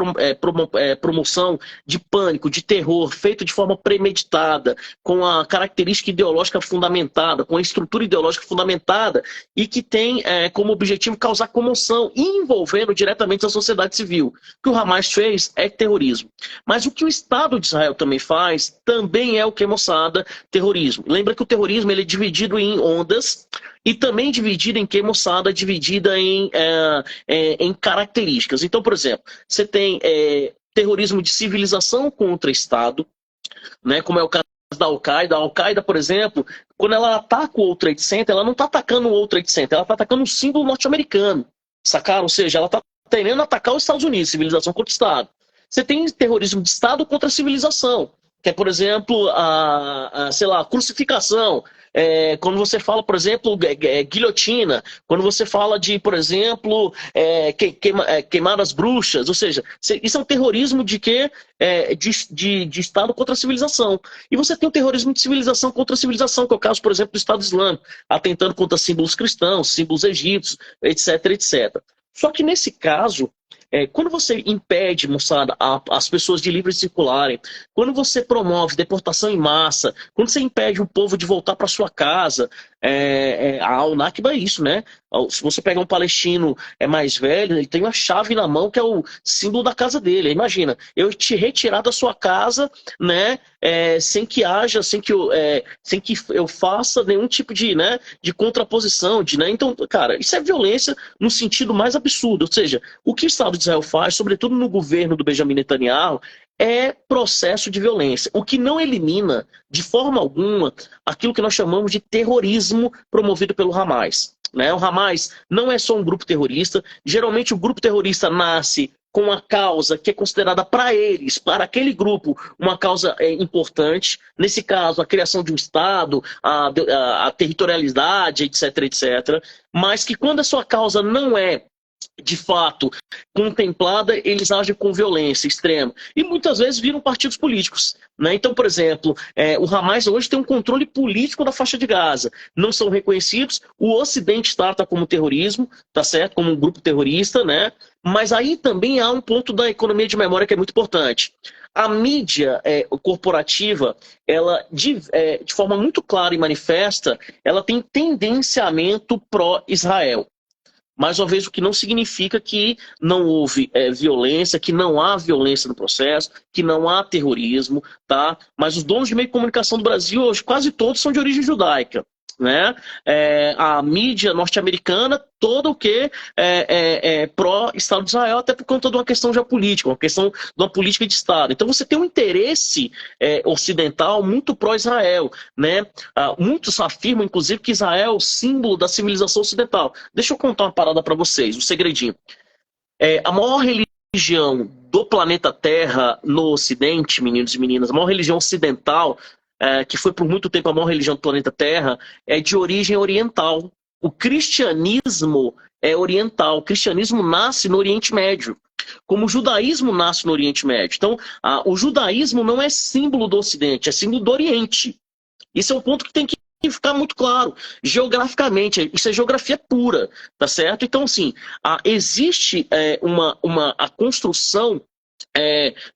promoção de pânico, de terror, feito de forma premeditada, com a característica ideológica fundamentada, com a estrutura ideológica fundamentada e que tem como objetivo causar comoção, envolvendo diretamente a sociedade civil. O que o Hamas fez é terrorismo. Mas o que o Estado de Israel também faz, também é o que, moçada? Terrorismo. Lembra que o terrorismo ele é dividido em ondas, e também dividida em que, moçada? Dividida em características. Então, por exemplo, você tem terrorismo de civilização contra Estado, né, como é o caso da Al-Qaeda. A Al-Qaeda, por exemplo, quando ela ataca o World Trade Center, ela não está atacando o World Trade Center, ela está atacando um símbolo norte-americano, sacaram? Ou seja, ela está tentando atacar os Estados Unidos, civilização contra Estado. Você tem terrorismo de Estado contra a civilização, que é, por exemplo, sei lá, crucificação. Quando você fala, por exemplo, guilhotina, quando você fala de, por exemplo, queimar as bruxas, ou seja, isso é um terrorismo de quê? De Estado contra a civilização. E você tem o terrorismo de civilização contra a civilização, que é o caso, por exemplo, do Estado Islâmico, atentando contra símbolos cristãos, símbolos egípcios, etc, etc. Só que nesse caso, Quando você impede, moçada, as pessoas de livre circularem, quando você promove deportação em massa, quando você impede o povo de voltar para sua casa, a Al-Nakba é isso, né? Se você pegar um palestino mais velho, ele tem uma chave na mão que é o símbolo da casa dele. Imagina, eu te retirar da sua casa, né? Sem que haja, sem que eu faça nenhum tipo de, né, de contraposição, né? Então, cara, isso é violência no sentido mais absurdo. Ou seja, o que o Estado de Israel faz, sobretudo no governo do Benjamin Netanyahu, é processo de violência, o que não elimina, de forma alguma, aquilo que nós chamamos de terrorismo promovido pelo Hamas. Né? O Hamas não é só um grupo terrorista, geralmente o grupo terrorista nasce com uma causa que é considerada para eles, para aquele grupo, uma causa importante, nesse caso a criação de um Estado, a territorialidade, etc, etc, mas que quando a sua causa não é de fato contemplada, eles agem com violência extrema. E muitas vezes viram partidos políticos. Né? Então, por exemplo, o Hamas hoje tem um controle político da faixa de Gaza. Não são reconhecidos, o Ocidente trata como terrorismo, tá certo? Como um grupo terrorista, né? Mas aí também há um ponto da economia de memória que é muito importante. A mídia corporativa, ela de forma muito clara e manifesta, ela tem tendenciamento pró-Israel. Mais uma vez, o que não significa que não houve violência, que não há violência no processo, que não há terrorismo, tá? Mas os donos de meio de comunicação do Brasil, hoje, quase todos são de origem judaica. Né? A mídia norte-americana, toda o que pró-Estado de Israel, até por conta de uma questão geopolítica, uma questão de uma política de Estado. Então você tem um interesse ocidental muito pró-Israel. Né? Muitos afirmam, inclusive, que Israel é o símbolo da civilização ocidental. Deixa eu contar uma parada para vocês, um segredinho. A maior religião do planeta Terra no Ocidente, meninos e meninas, a maior religião ocidental, que foi por muito tempo a maior religião do planeta Terra, é de origem oriental. O cristianismo é oriental. O cristianismo nasce no Oriente Médio, como o judaísmo nasce no Oriente Médio. Então, o judaísmo não é símbolo do Ocidente, é símbolo do Oriente. Isso é um ponto que tem que ficar muito claro. Geograficamente, isso é geografia pura, tá certo? Então, assim, existe a construção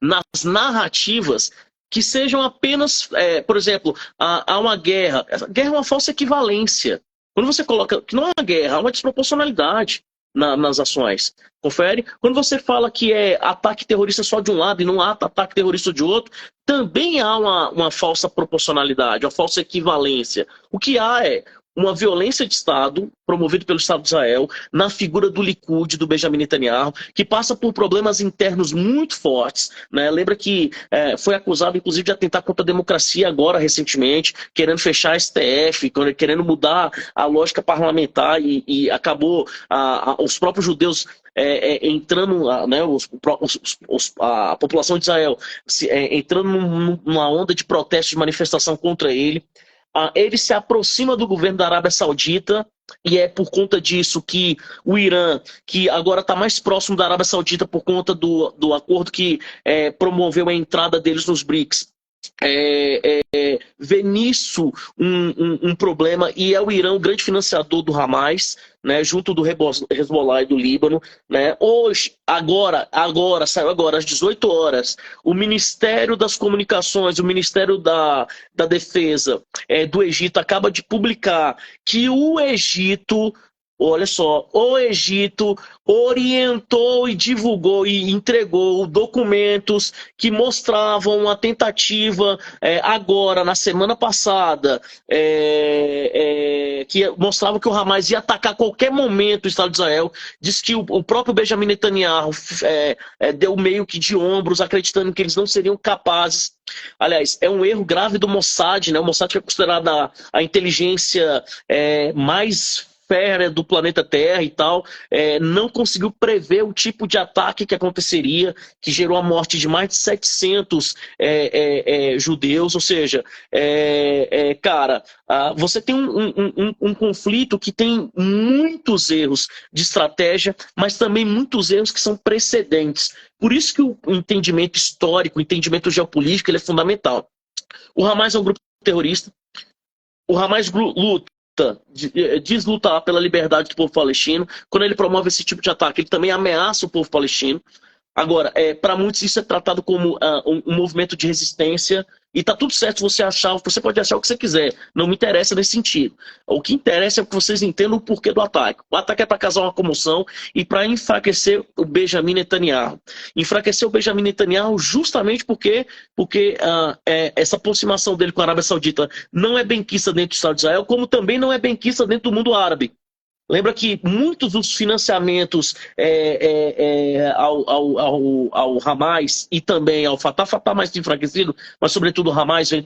nas narrativas que sejam apenas, por exemplo, há uma guerra. A guerra é uma falsa equivalência. Quando você coloca que não é uma guerra, há uma desproporcionalidade nas ações. Confere? Quando você fala que é ataque terrorista só de um lado e não há ataque terrorista de outro, também há uma falsa proporcionalidade, uma falsa equivalência. O que há é uma violência de Estado, promovida pelo Estado de Israel, na figura do Likud, do Benjamin Netanyahu, que passa por problemas internos muito fortes. Né? Lembra que foi acusado, inclusive, de atentar contra a democracia agora, recentemente, querendo fechar a STF, querendo mudar a lógica parlamentar e acabou os próprios judeus entrando, né, a população de Israel entrando numa onda de protesto, de manifestação contra ele. Ele se aproxima do governo da Arábia Saudita e é por conta disso que o Irã, que agora está mais próximo da Arábia Saudita por conta do acordo que promoveu a entrada deles nos BRICS, vê nisso um problema, e é o Irã o grande financiador do Hamas, né, junto do Hezbollah e do Líbano. Né? Hoje, saiu agora, às 18 horas, o Ministério das Comunicações, o Ministério da Defesa do Egito acaba de publicar que o Egito, olha só, o Egito orientou e divulgou e entregou documentos que mostravam uma tentativa agora, na semana passada, que mostrava que o Hamas ia atacar a qualquer momento o Estado de Israel. Diz que o próprio Benjamin Netanyahu deu meio que de ombros, acreditando que eles não seriam capazes. Aliás, é um erro grave do Mossad, né? O Mossad, que é considerada a inteligência mais férrea do planeta Terra e tal, não conseguiu prever o tipo de ataque que aconteceria, que gerou a morte de mais de 700 judeus. Ou seja, cara, você tem um conflito que tem muitos erros de estratégia, mas também muitos erros que são precedentes. Por isso que o entendimento histórico, o entendimento geopolítico, ele é fundamental. O Hamas é um grupo terrorista. O Hamas luta deslutar pela liberdade do povo palestino. Quando ele promove esse tipo de ataque, ele também ameaça o povo palestino. Agora, para muitos isso é tratado como um movimento de resistência, e tá tudo certo você pode achar o que você quiser, não me interessa nesse sentido. O que interessa é que vocês entendam o porquê do ataque. O ataque é para causar uma comoção e para enfraquecer o Benjamin Netanyahu. Enfraquecer o Benjamin Netanyahu justamente porque essa aproximação dele com a Arábia Saudita não é benquista dentro do Estado de Israel, como também não é benquista dentro do mundo árabe. Lembra que muitos dos financiamentos ao Hamas e também ao Fatah mais enfraquecido, mas sobretudo o Hamas vem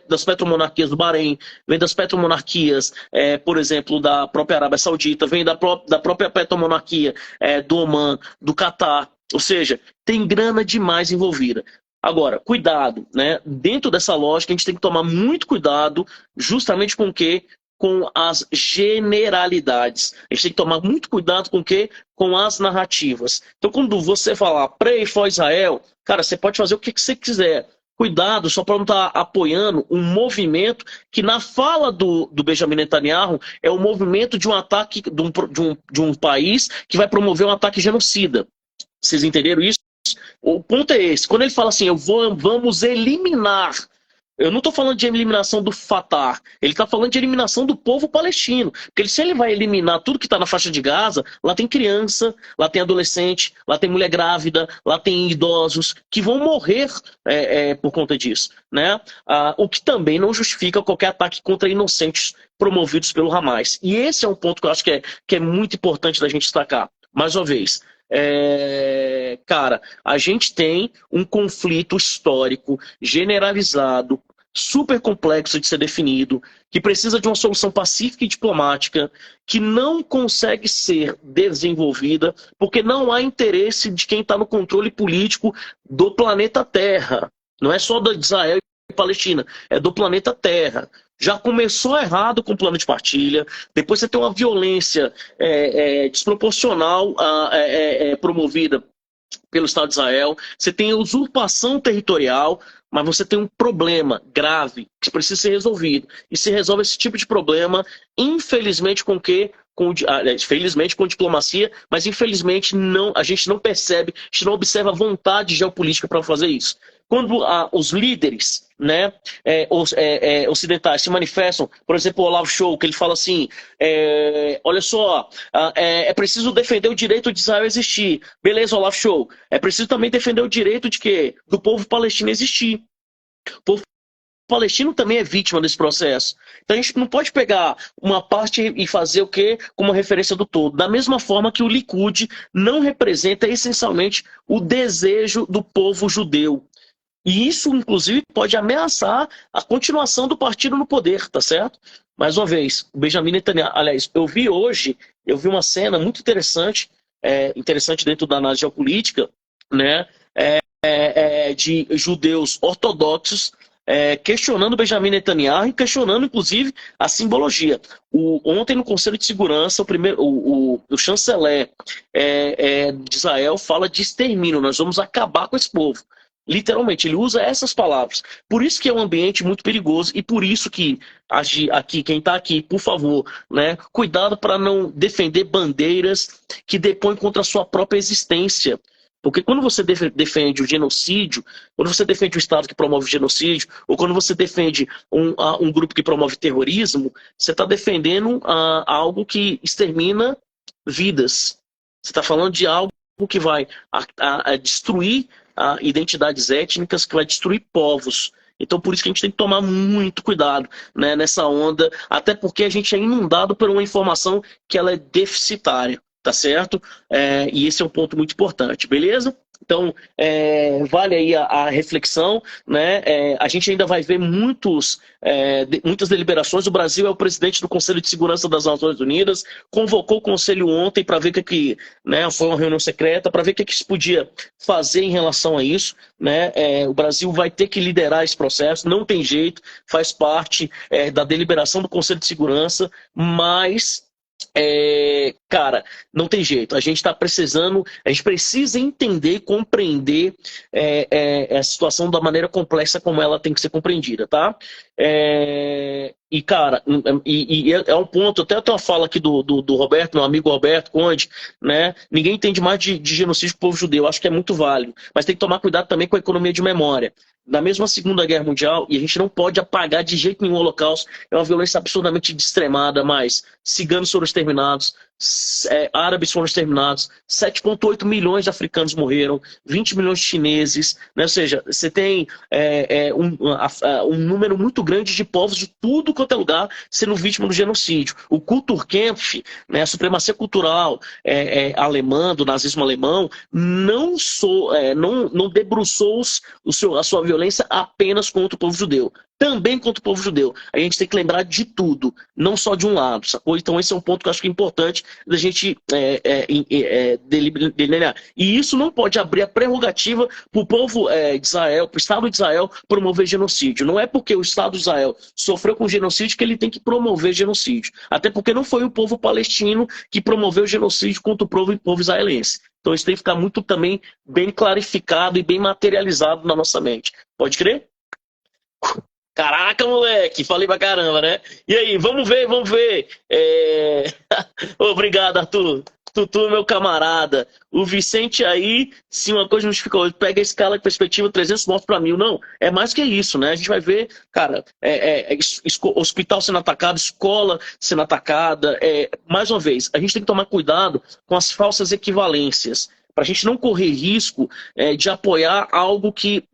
das petromonarquias do Bahrein, vem das petromonarquias, por exemplo, da própria Arábia Saudita, vem da própria petromonarquia do Omã, do Catar. Ou seja, tem grana demais envolvida. Agora, cuidado, né? Dentro dessa lógica, a gente tem que tomar muito cuidado justamente com o quê? Com as generalidades. A gente tem que tomar muito cuidado com o quê? Com as narrativas. Então, quando você falar Pray for Israel, cara, você pode fazer o que você quiser. Cuidado só para não estar apoiando um movimento que, na fala do Benjamin Netanyahu, é o movimento de um ataque de um país que vai promover um ataque genocida. Vocês entenderam isso? O ponto é esse. Quando ele fala assim, vamos eliminar. Eu não estou falando de eliminação do Fatah, ele está falando de eliminação do povo palestino. Porque se ele vai eliminar tudo que está na faixa de Gaza, lá tem criança, lá tem adolescente, lá tem mulher grávida, lá tem idosos que vão morrer por conta disso. Né? O que também não justifica qualquer ataque contra inocentes promovidos pelo Hamas. E esse é um ponto que eu acho que é muito importante da gente destacar. Mais uma vez, cara, a gente tem um conflito histórico generalizado, super complexo de ser definido, que precisa de uma solução pacífica e diplomática, que não consegue ser desenvolvida porque não há interesse de quem está no controle político do planeta Terra. Não é só de Israel e Palestina, é do planeta Terra. Já começou errado com o plano de partilha, depois você tem uma violência desproporcional promovida pelo Estado de Israel, você tem usurpação territorial, mas você tem um problema grave que precisa ser resolvido. E se resolve esse tipo de problema, infelizmente felizmente com diplomacia, mas infelizmente a gente não percebe, a gente não observa vontade geopolítica para fazer isso. Quando os líderes, né, ocidentais se manifestam, por exemplo, o Olavo Scholz, que ele fala assim, olha só, é preciso defender o direito de Israel existir. Beleza, Olavo Scholz, é preciso também defender o direito de quê? Do povo palestino existir. O povo palestino também é vítima desse processo. Então a gente não pode pegar uma parte e fazer o quê? Como referência do todo. Da mesma forma que o Likud não representa essencialmente o desejo do povo judeu. E isso, inclusive, pode ameaçar a continuação do partido no poder, tá certo? Mais uma vez, o Benjamin Netanyahu, aliás, eu vi uma cena muito interessante, interessante dentro da análise geopolítica, né, de judeus ortodoxos questionando Benjamin Netanyahu e questionando, inclusive, a simbologia. Ontem, no Conselho de Segurança, o chanceler de Israel fala de extermínio, nós vamos acabar com esse povo. Literalmente, ele usa essas palavras. Por isso que é um ambiente muito perigoso e por isso que quem está aqui, por favor, né, cuidado para não defender bandeiras que depõem contra a sua própria existência. Porque quando você defende o genocídio, quando você defende o Estado que promove o genocídio, ou quando você defende um grupo que promove terrorismo, você está defendendo algo que extermina vidas. Você está falando de algo que vai destruir identidades étnicas, que vai destruir povos. Então, por isso que a gente tem que tomar muito cuidado, né, nessa onda, até porque a gente é inundado por uma informação que ela é deficitária, tá certo? E esse é um ponto muito importante, beleza? Então, vale aí a reflexão, né? A gente ainda vai ver muitas deliberações. O Brasil é o presidente do Conselho de Segurança das Nações Unidas, convocou o Conselho ontem para ver né, foi uma reunião secreta, para ver o que se podia fazer em relação a isso, né? O Brasil vai ter que liderar esse processo, não tem jeito, faz parte da deliberação do Conselho de Segurança, mas Cara, não tem jeito. A gente está precisando, a gente precisa entender e compreender a situação da maneira complexa como ela tem que ser compreendida, tá? E, cara, é um ponto, até tem uma fala aqui do Roberto, meu amigo Roberto Conde, né? Ninguém entende mais de genocídio do povo judeu, acho que é muito válido, mas tem que tomar cuidado também com a economia de memória. Na mesma Segunda Guerra Mundial, e a gente não pode apagar de jeito nenhum o Holocausto, é uma violência absurdamente extremada, mas ciganos foram exterminados, árabes foram exterminados, 7,8 milhões de africanos morreram, 20 milhões de chineses, né? Ou seja, você tem um número muito grande de povos de tudo quanto é lugar sendo vítima do genocídio. O Kulturkampf, né, a supremacia cultural alemã, do nazismo alemão, não debruçou a sua violência apenas contra o povo judeu. Também contra o povo judeu. A gente tem que lembrar de tudo, não só de um lado, sacou? Então esse é um ponto que eu acho que é importante da gente delinear. E isso não pode abrir a prerrogativa para o povo de Israel, para o Estado de Israel, promover genocídio. Não é porque o Estado de Israel sofreu com genocídio que ele tem que promover genocídio. Até porque não foi o povo palestino que promoveu genocídio contra o povo israelense. Então isso tem que ficar muito também bem clarificado e bem materializado na nossa mente. Pode crer? Caraca, moleque, falei pra caramba, né? E aí, vamos ver, vamos ver. Obrigado, Arthur. Tutu, meu camarada. O Vicente aí, se uma coisa justificou, pega a escala de perspectiva 300 mortos para 1000. Não, é mais que isso, né? A gente vai ver, cara, hospital sendo atacado, escola sendo atacada. Mais uma vez, a gente tem que tomar cuidado com as falsas equivalências, para a gente não correr risco de apoiar algo que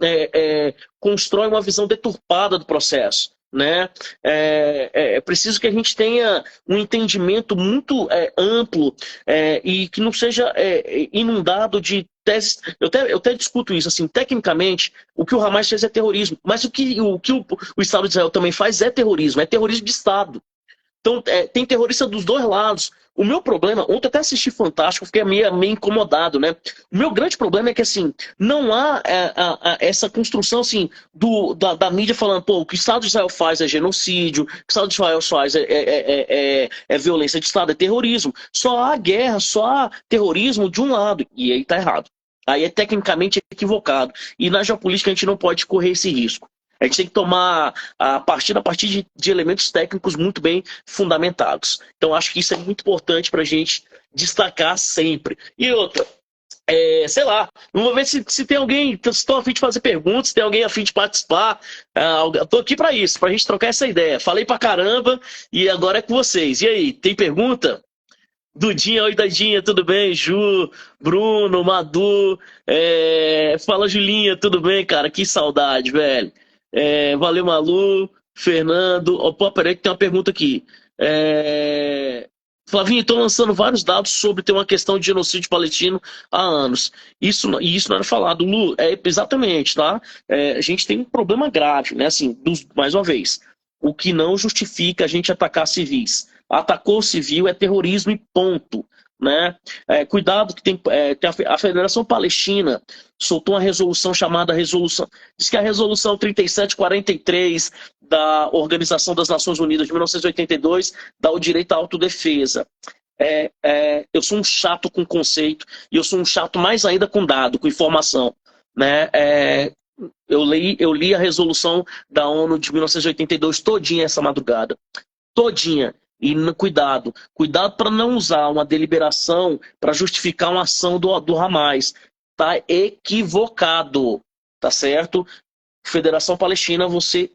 constrói uma visão deturpada do processo. Né? É preciso que a gente tenha um entendimento muito amplo e que não seja inundado de teses. Eu até discuto isso, assim, tecnicamente, o que o Hamas fez é terrorismo, mas o que o Estado de Israel também faz é terrorismo de Estado. Então, tem terrorista dos dois lados. O meu problema, ontem eu até assisti Fantástico, fiquei meio incomodado, né? O meu grande problema é que, assim, não há essa construção, assim, da mídia falando, pô, o que o Estado de Israel faz é genocídio, o que o Estado de Israel faz é violência de Estado, é terrorismo. Só há guerra, só há terrorismo de um lado, e aí tá errado. Aí é tecnicamente equivocado. E na geopolítica a gente não pode correr esse risco. A gente tem que tomar a partir de elementos técnicos muito bem fundamentados. Então, acho que isso é muito importante para a gente destacar sempre. E outra, sei lá, vamos ver se tem alguém, se estão a fim de fazer perguntas, se tem alguém a fim de participar. Estou aqui para isso, para a gente trocar essa ideia. Falei para caramba e agora é com vocês. E aí, tem pergunta? Dudinha, oi Dudinha, tudo bem? Ju, Bruno, Madu, fala Julinha, tudo bem, cara? Que saudade, velho. Valeu, Malu, Fernando. Pô, peraí que tem uma pergunta aqui. Flavinho, estou lançando vários dados sobre ter uma questão de genocídio palestino há anos. Isso não era falado. Lu, exatamente, tá? A gente tem um problema grave, né? Assim, mais uma vez, o que não justifica a gente atacar civis. Atacou civil é terrorismo e ponto. Né? Cuidado que tem a Federação Palestina soltou uma resolução chamada diz que é a resolução 3743 da Organização das Nações Unidas de 1982 dá o direito à autodefesa. Eu sou um chato com conceito e eu sou um chato mais ainda com dado, com informação, né? Eu li a resolução da ONU de 1982 todinha essa madrugada, todinha. E cuidado para não usar uma deliberação para justificar uma ação do Hamas. Tá equivocado, tá certo? Federação Palestina, você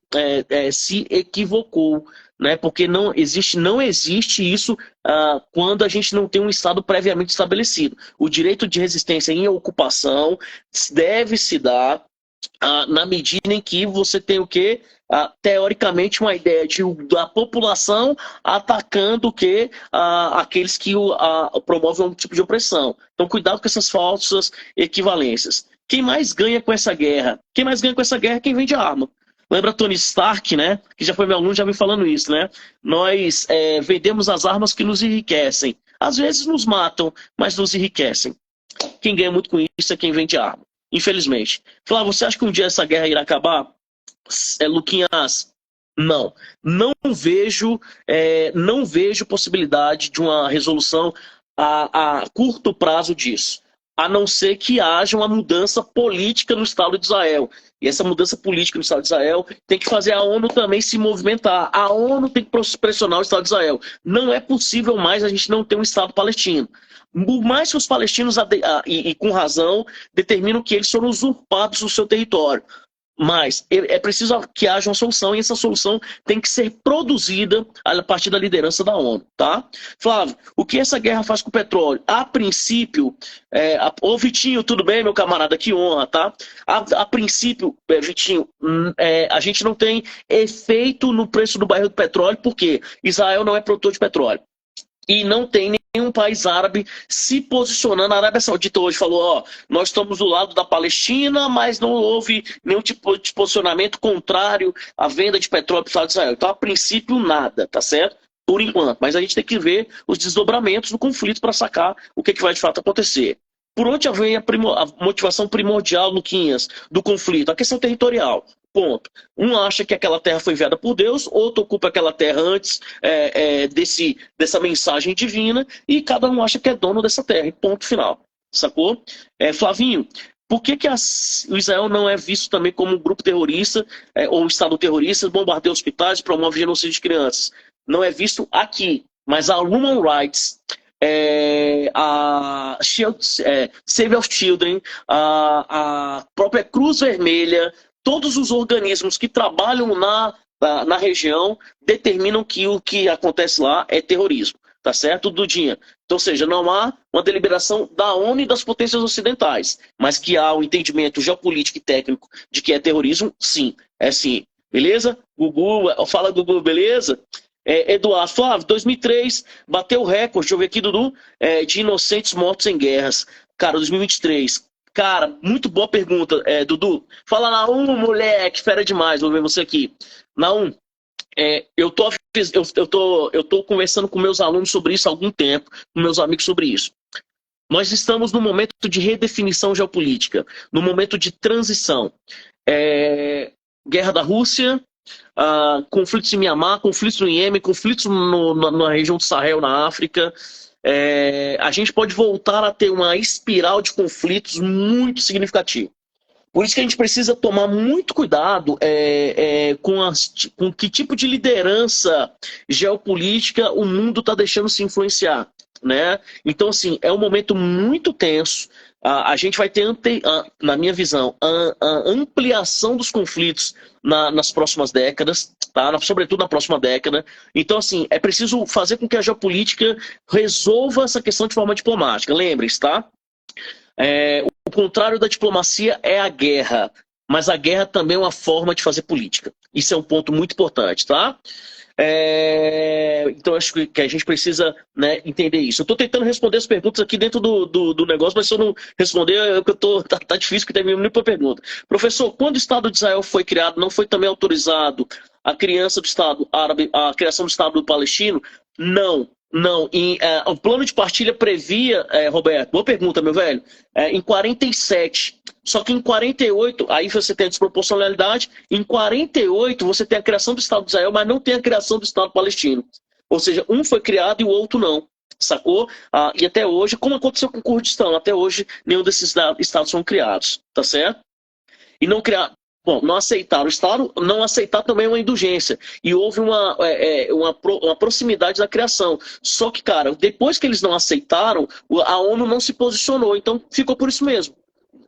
se equivocou, né? Porque não existe isso quando a gente não tem um Estado previamente estabelecido. O direito de resistência em ocupação deve se dar na medida em que você tem o quê? Teoricamente uma ideia da população atacando aqueles que promovem um tipo de opressão. Então cuidado com essas falsas equivalências. Quem mais ganha com essa guerra? Quem mais ganha com essa guerra é quem vende arma. Lembra Tony Stark, né? Que já foi meu aluno, já vem falando isso, né? Nós vendemos as armas que nos enriquecem. Às vezes nos matam, mas nos enriquecem. Quem ganha muito com isso é quem vende arma. Infelizmente. Flávio, você acha que um dia essa guerra irá acabar? Luquinhas, não vejo possibilidade de uma resolução a curto prazo disso, a não ser que haja uma mudança política no Estado de Israel. E essa mudança política no Estado de Israel tem que fazer a ONU também se movimentar. A ONU tem que pressionar o Estado de Israel. Não é possível mais a gente não ter um Estado palestino. Por mais que os palestinos, e com razão, determinam que eles foram usurpados do seu território. Mas é preciso que haja uma solução, e essa solução tem que ser produzida a partir da liderança da ONU, tá? Flávio, o que essa guerra faz com o petróleo? A princípio, ô Vitinho, tudo bem, meu camarada? Que honra, tá? A princípio, Vitinho, a gente não tem efeito no preço do barril do petróleo, porque Israel não é produtor de petróleo. E não tem nenhum país árabe se posicionando. A Arábia Saudita hoje falou, ó, nós estamos do lado da Palestina, mas não houve nenhum tipo de posicionamento contrário à venda de petróleo para o Estado de Israel. Então, a princípio, nada, tá certo? Por enquanto. Mas a gente tem que ver os desdobramentos do conflito para sacar o que vai de fato acontecer. Por onde vem a motivação primordial, Luquinhas, do conflito? A questão territorial. Ponto. Um acha que aquela terra foi enviada por Deus, outro ocupa aquela terra antes dessa mensagem divina, e cada um acha que é dono dessa terra. Ponto final. Sacou? Flavinho, por que o Israel não é visto também como um grupo terrorista, ou um Estado terrorista, bombardeia hospitais e promove genocídio de crianças? Não é visto aqui, mas a Human Rights, a Save of Children, a própria Cruz Vermelha, todos os organismos que trabalham na região determinam que o que acontece lá é terrorismo, tá certo, Dudinha? Então, ou seja, não há uma deliberação da ONU e das potências ocidentais, mas que há o entendimento geopolítico e técnico de que é terrorismo, sim, é sim. Beleza? Gugu, fala Gugu, beleza? Eduardo, Flávio, 2003 bateu o recorde, deixa eu ver aqui, Dudu, de inocentes mortos em guerras. Cara, 2023. Cara, muito boa pergunta, Dudu. Fala, Naum, moleque, fera demais, vou ver você aqui. Naum, eu tô conversando com meus alunos sobre isso há algum tempo, com meus amigos sobre isso. Nós estamos num momento de redefinição geopolítica, num momento de transição. Guerra da Rússia, conflitos em Mianmar, conflitos no Iêmen, conflitos na região do Sahel, na África. A gente pode voltar a ter uma espiral de conflitos muito significativa. Por isso que a gente precisa tomar muito cuidado com que tipo de liderança geopolítica o mundo está deixando se influenciar, né? Então, assim, é um momento muito tenso. A gente vai ter, na minha visão, a ampliação dos conflitos nas próximas décadas, tá? Sobretudo na próxima década. Então, assim, é preciso fazer com que a geopolítica resolva essa questão de forma diplomática. Lembre-se, tá? O contrário da diplomacia é a guerra, mas a guerra também é uma forma de fazer política. Isso é um ponto muito importante, tá? Então acho que a gente precisa, né, entender isso. Eu estou tentando responder as perguntas aqui dentro do negócio, mas se eu não responder, tá difícil, que tem muita pergunta. Professor, quando o Estado de Israel foi criado, não foi também autorizado a criação do Estado árabe, a criação do Estado palestino? Não. Não, o plano de partilha previa, Roberto, boa pergunta, meu velho, em 47, só que em 48, aí você tem a desproporcionalidade, em 48 você tem a criação do Estado de Israel, mas não tem a criação do Estado palestino. Ou seja, um foi criado e o outro não, sacou? E até hoje, como aconteceu com o Kurdistão, até hoje nenhum desses estados são criados, tá certo? E não criar. Bom, não aceitar o Estado, não aceitar também é uma indulgência. E houve uma proximidade da criação. Só que, cara, depois que eles não aceitaram, a ONU não se posicionou. Então, ficou por isso mesmo.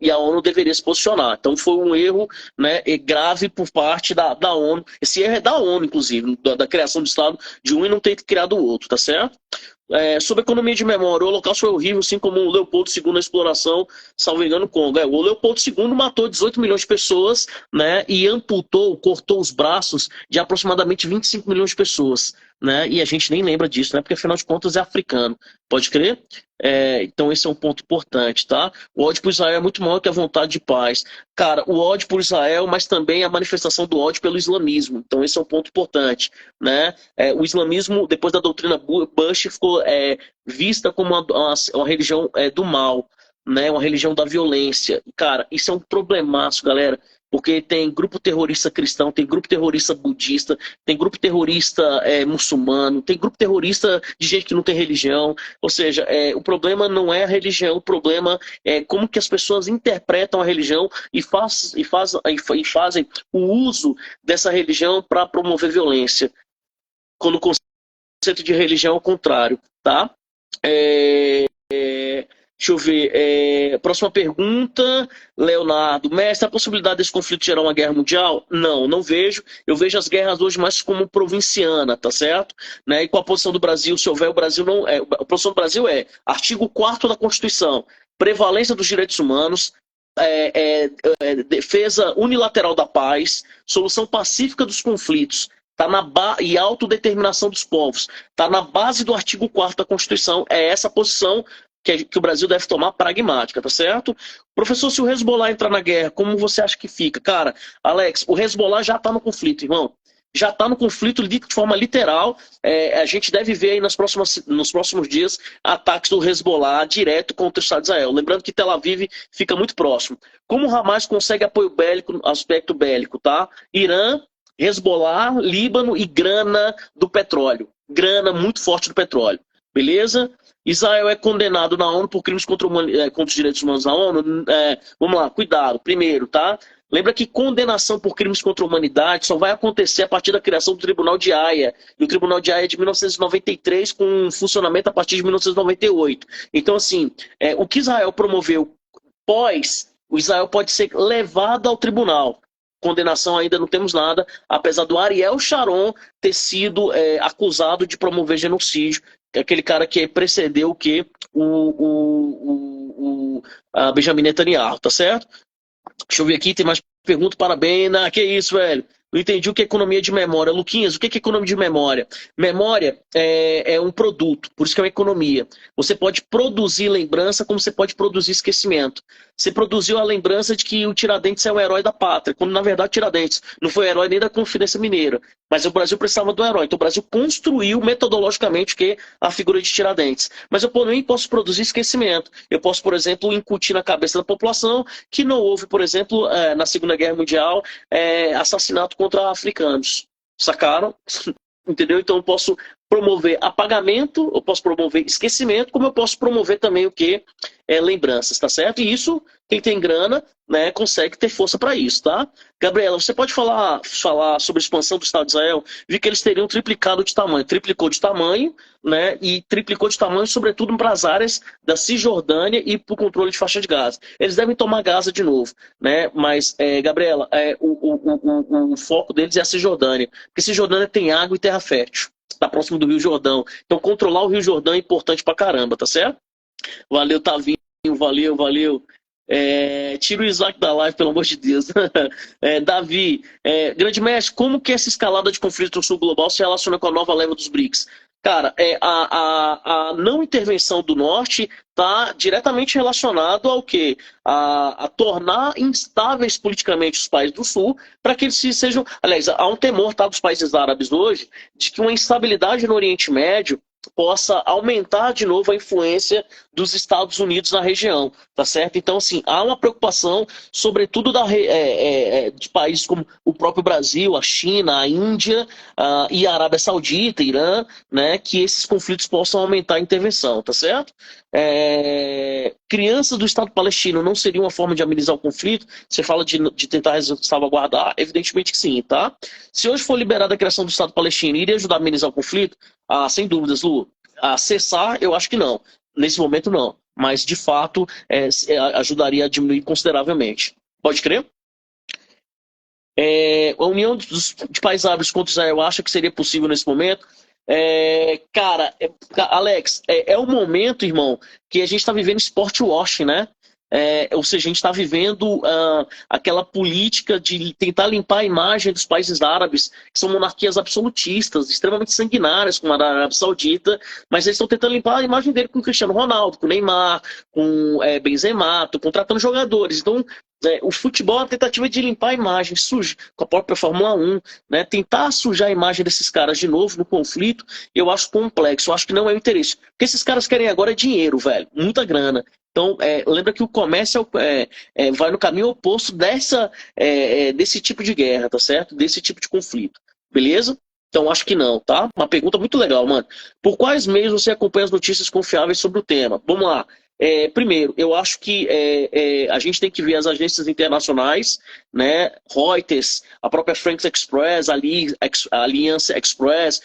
E a ONU deveria se posicionar. Então, foi um erro, né, grave por parte da ONU. Esse erro é da ONU, inclusive, da criação do Estado de um e não ter criado o outro, tá certo? Sobre economia de memória, o Holocausto foi horrível, assim como o Leopoldo II na exploração, salvo engano, no Congo. O Leopoldo II matou 18 milhões de pessoas, né, e cortou os braços de aproximadamente 25 milhões de pessoas, né, e a gente nem lembra disso, né, porque afinal de contas é africano, pode crer? Então esse é um ponto importante, tá? O ódio por Israel é muito maior que a vontade de paz. Cara, o ódio por Israel, mas também a manifestação do ódio pelo islamismo. Então esse é um ponto importante, né? O islamismo, depois da doutrina Bush, ficou vista como uma religião do mal, né? Uma religião da violência. Cara, isso é um problemaço, galera. porque tem grupo terrorista cristão, tem grupo terrorista budista, tem grupo terrorista muçulmano, tem grupo terrorista de gente que não tem religião. Ou seja, o problema não é a religião, o problema é como que as pessoas interpretam a religião e fazem o uso dessa religião para promover violência, quando o conceito de religião é o contrário, tá? Deixa eu ver. Próxima pergunta, Leonardo. Mestre, a possibilidade desse conflito gerar uma guerra mundial? Não, não vejo. Eu vejo as guerras hoje mais como provinciana, tá certo? Né? E com a posição do Brasil, se houver, o Brasil não. A posição do Brasil é artigo 4º da Constituição: prevalência dos direitos humanos, defesa unilateral da paz, solução pacífica dos conflitos. E autodeterminação dos povos. Está na base do artigo 4º da Constituição. É essa posição que o Brasil deve tomar, pragmática, tá certo? Professor, se o Hezbollah entrar na guerra, como você acha que fica? Cara, Alex, o Hezbollah já está no conflito, irmão. Já está no conflito de forma literal. A gente deve ver aí nos próximos dias ataques do Hezbollah direto contra o Estado de Israel. Lembrando que Tel Aviv fica muito próximo. Como o Hamas consegue apoio bélico, aspecto bélico, tá? Irã, Hezbollah, Líbano e grana do petróleo. Grana muito forte do petróleo. Beleza? Israel é condenado na ONU por crimes contra os direitos humanos na ONU. Vamos lá, cuidado. Primeiro, tá? Lembra que condenação por crimes contra a humanidade só vai acontecer a partir da criação do Tribunal de Haia. E o Tribunal de Haia é de 1993, com funcionamento a partir de 1998. Então, assim, o que Israel promoveu o Israel pode ser levado ao tribunal. Condenação ainda não temos nada, apesar do Ariel Sharon ter sido acusado de promover genocídio, aquele cara que precedeu a Benjamin Netanyahu, tá certo? Deixa eu ver aqui, tem mais pergunta. Parabéns. Que isso, velho? Não entendi o que é economia de memória. Luquinhas, o que é economia de memória? Memória é um produto, por isso que é uma economia. Você pode produzir lembrança como você pode produzir esquecimento. Você produziu a lembrança de que o Tiradentes é o herói da pátria, quando na verdade Tiradentes não foi herói nem da Confidência Mineira. Mas o Brasil precisava do herói. Então o Brasil construiu metodologicamente a figura de Tiradentes. Mas eu também posso produzir esquecimento. Eu posso, por exemplo, incutir na cabeça da população que não houve, por exemplo, na Segunda Guerra Mundial, assassinato contra africanos. Sacaram? Entendeu? Então eu posso promover apagamento, eu posso promover esquecimento, como eu posso promover também o que? Lembranças, tá certo? E isso, quem tem grana, né, consegue ter força para isso, tá? Gabriela, você pode falar sobre a expansão do Estado de Israel? Vi que eles teriam triplicado de tamanho. Triplicou de tamanho, né? E triplicou de tamanho, sobretudo para as áreas da Cisjordânia e para o controle de faixa de Gaza. Eles devem tomar Gaza de novo, né? Mas, Gabriela, o foco deles é a Cisjordânia. Porque Cisjordânia tem água e terra fértil. Está próximo do Rio Jordão. Então, controlar o Rio Jordão é importante pra caramba, tá certo? Valeu, Tavinho. Valeu. Tira o Isaac da live, pelo amor de Deus. Davi, grande mestre, como que essa escalada de conflito no sul global se relaciona com a nova leva dos BRICS? Cara, a não intervenção do Norte está diretamente relacionado ao quê? A tornar instáveis politicamente os países do Sul, para que eles sejam... Aliás, há um temor, tá, dos países árabes hoje de que uma instabilidade no Oriente Médio possa aumentar de novo a influência dos Estados Unidos na região, tá certo? Então, assim, há uma preocupação, sobretudo de países como o próprio Brasil, a China, a Índia e a Arábia Saudita, Irã, né, que esses conflitos possam aumentar a intervenção, tá certo? Crianças do Estado palestino não seria uma forma de amenizar o conflito? Você fala de tentar salvaguardar? Evidentemente que sim, tá? Se hoje for liberada a criação do Estado palestino, iria ajudar a amenizar o conflito? Sem dúvidas, Lu. A cessar, eu acho que não. Nesse momento, não. Mas, de fato, ajudaria a diminuir consideravelmente. Pode crer? A união de países árabes contra Israel acha que seria possível nesse momento? Cara, Alex, é um momento, irmão, que a gente está vivendo sport washing, né? Ou seja, a gente está vivendo aquela política de tentar limpar a imagem dos países árabes, que são monarquias absolutistas, extremamente sanguinárias, como a da Arábia Saudita, mas eles estão tentando limpar a imagem dele com o Cristiano Ronaldo, com o Neymar, com Benzema, contratando jogadores. Então, O futebol é uma tentativa de limpar a imagem, com a própria Fórmula 1, né? Tentar sujar a imagem desses caras de novo no conflito, eu acho complexo, eu acho que não é o interesse. Porque esses caras querem agora dinheiro, velho, muita grana. Então, lembra que o comércio vai no caminho oposto desse tipo de guerra, tá certo? Desse tipo de conflito, beleza? Então, acho que não, tá? Uma pergunta muito legal, mano. Por quais meios você acompanha as notícias confiáveis sobre o tema? Vamos lá. Primeiro, eu acho que a gente tem que ver as agências internacionais, né? Reuters, a própria Franks Express, a Alliance Express,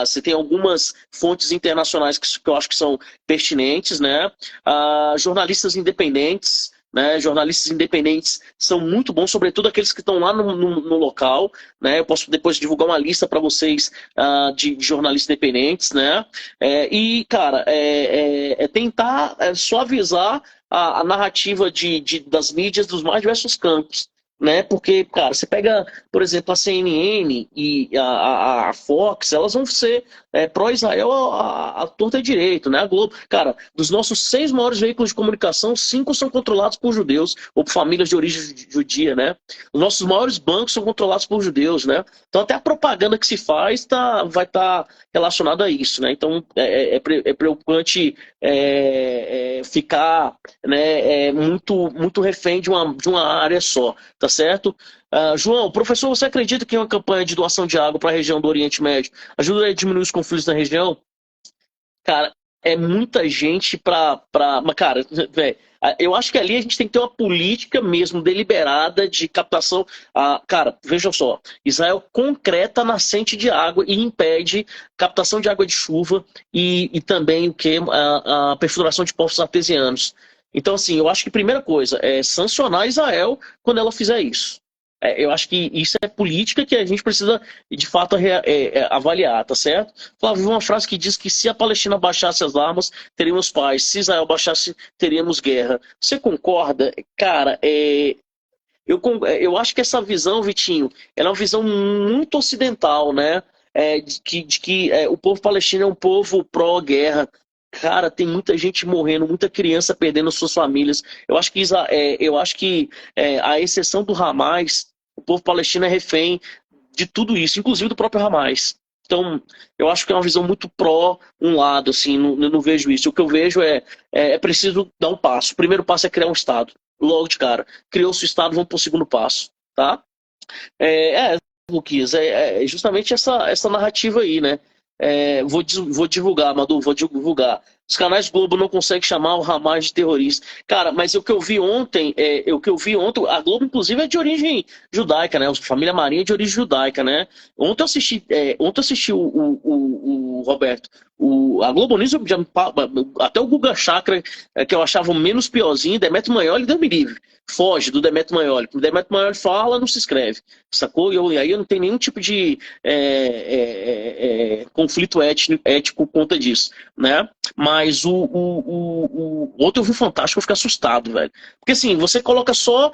você tem algumas fontes internacionais que eu acho que são pertinentes, né? Jornalistas independentes, né? Jornalistas independentes são muito bons, sobretudo aqueles que estão lá no local, né? Eu posso depois divulgar uma lista para vocês de jornalistas independentes, né? Cara, tentar suavizar a narrativa das mídias dos mais diversos campos, né? Porque, cara, você pega, por exemplo, a CNN e a Fox, elas vão ser pró-Israel a torta e direito, né? A Globo, cara, dos nossos 6 maiores veículos de comunicação, 5 são controlados por judeus ou por famílias de origem judia, né? Os nossos maiores bancos são controlados por judeus, né? Então até a propaganda que se faz vai estar relacionada a isso, né? Então é preocupante ficar, né, muito refém de uma área só, tá certo? João, professor, você acredita que uma campanha de doação de água para a região do Oriente Médio ajuda a diminuir os conflitos na região? Cara, é muita gente Mas, cara, velho, eu acho que ali a gente tem que ter uma política mesmo deliberada de captação. Cara, veja só, Israel concreta a nascente de água e impede captação de água de chuva e também a perfuração de poços artesianos. Então, assim, eu acho que a primeira coisa é sancionar Israel quando ela fizer isso. Eu acho que isso é política que a gente precisa, de fato, avaliar, tá certo? Flávio, uma frase que diz que se a Palestina baixasse as armas, teríamos paz. Se Israel baixasse, teríamos guerra. Você concorda? Cara, eu acho que essa visão, Vitinho, ela é uma visão muito ocidental, né? De que o povo palestino é um povo pró-guerra. Cara, tem muita gente morrendo, muita criança perdendo suas famílias. Eu acho que a exceção do Hamas, o povo palestino é refém de tudo isso, inclusive do próprio Hamas. Então, eu acho que é uma visão muito pró um lado, assim, não vejo isso. O que eu vejo é preciso dar um passo. O primeiro passo é criar um Estado, logo de cara. Criou-se o Estado, vamos para o segundo passo, tá? Luquinhas, é justamente essa narrativa aí, né? Vou divulgar, Madu, vou divulgar. Os canais Globo não conseguem chamar o Hamas de terrorista. Cara, mas o que eu vi ontem, a Globo, inclusive, é de origem judaica, né? A família Marinha é de origem judaica, né? Ontem eu assisti o Roberto. A Globo News, até o Guga Chakra, que eu achava menos piorzinho, Demetrio Magnoli, Deus me livre. Foge do Demetrio Magnoli. O Demetrio Magnoli fala, não se escreve. Sacou? E aí eu não tenho nenhum tipo de conflito ético por conta disso, né? Mas ontem eu vi o Fantástico, eu fiquei assustado, velho. Porque assim, você coloca só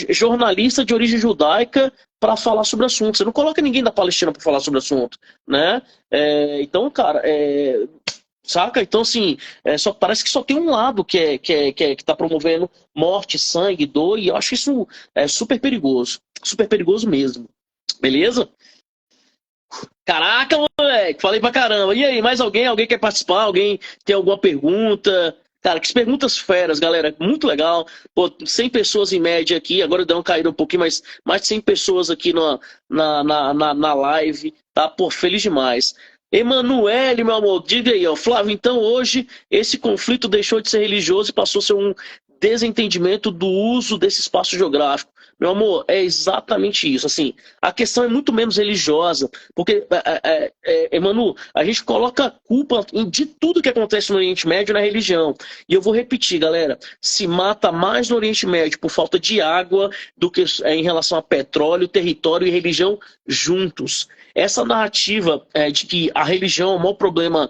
jornalista de origem judaica para falar sobre o assunto. Você não coloca ninguém da Palestina para falar sobre o assunto, né? Então, cara, saca? Então, assim, parece que só tem um lado que tá promovendo morte, sangue, dor, e eu acho isso super perigoso. Super perigoso mesmo. Beleza? Caraca, moleque, falei pra caramba. E aí, mais alguém? Alguém quer participar? Alguém tem alguma pergunta? Cara, que perguntas feras, galera. Muito legal. Pô, 100 pessoas em média aqui. Agora deu uma caída um pouquinho, mas mais de 100 pessoas aqui na live. Tá? Pô, feliz demais. Emanuele, meu amor, diga aí, ó. Flávio, então hoje esse conflito deixou de ser religioso e passou a ser um desentendimento do uso desse espaço geográfico. Meu amor, é exatamente isso. Assim, a questão é muito menos religiosa, porque, Emanu, a gente coloca a culpa de tudo que acontece no Oriente Médio na religião. E eu vou repetir, galera, se mata mais no Oriente Médio por falta de água do que em relação a petróleo, território e religião juntos. Essa narrativa de que a religião é o maior problema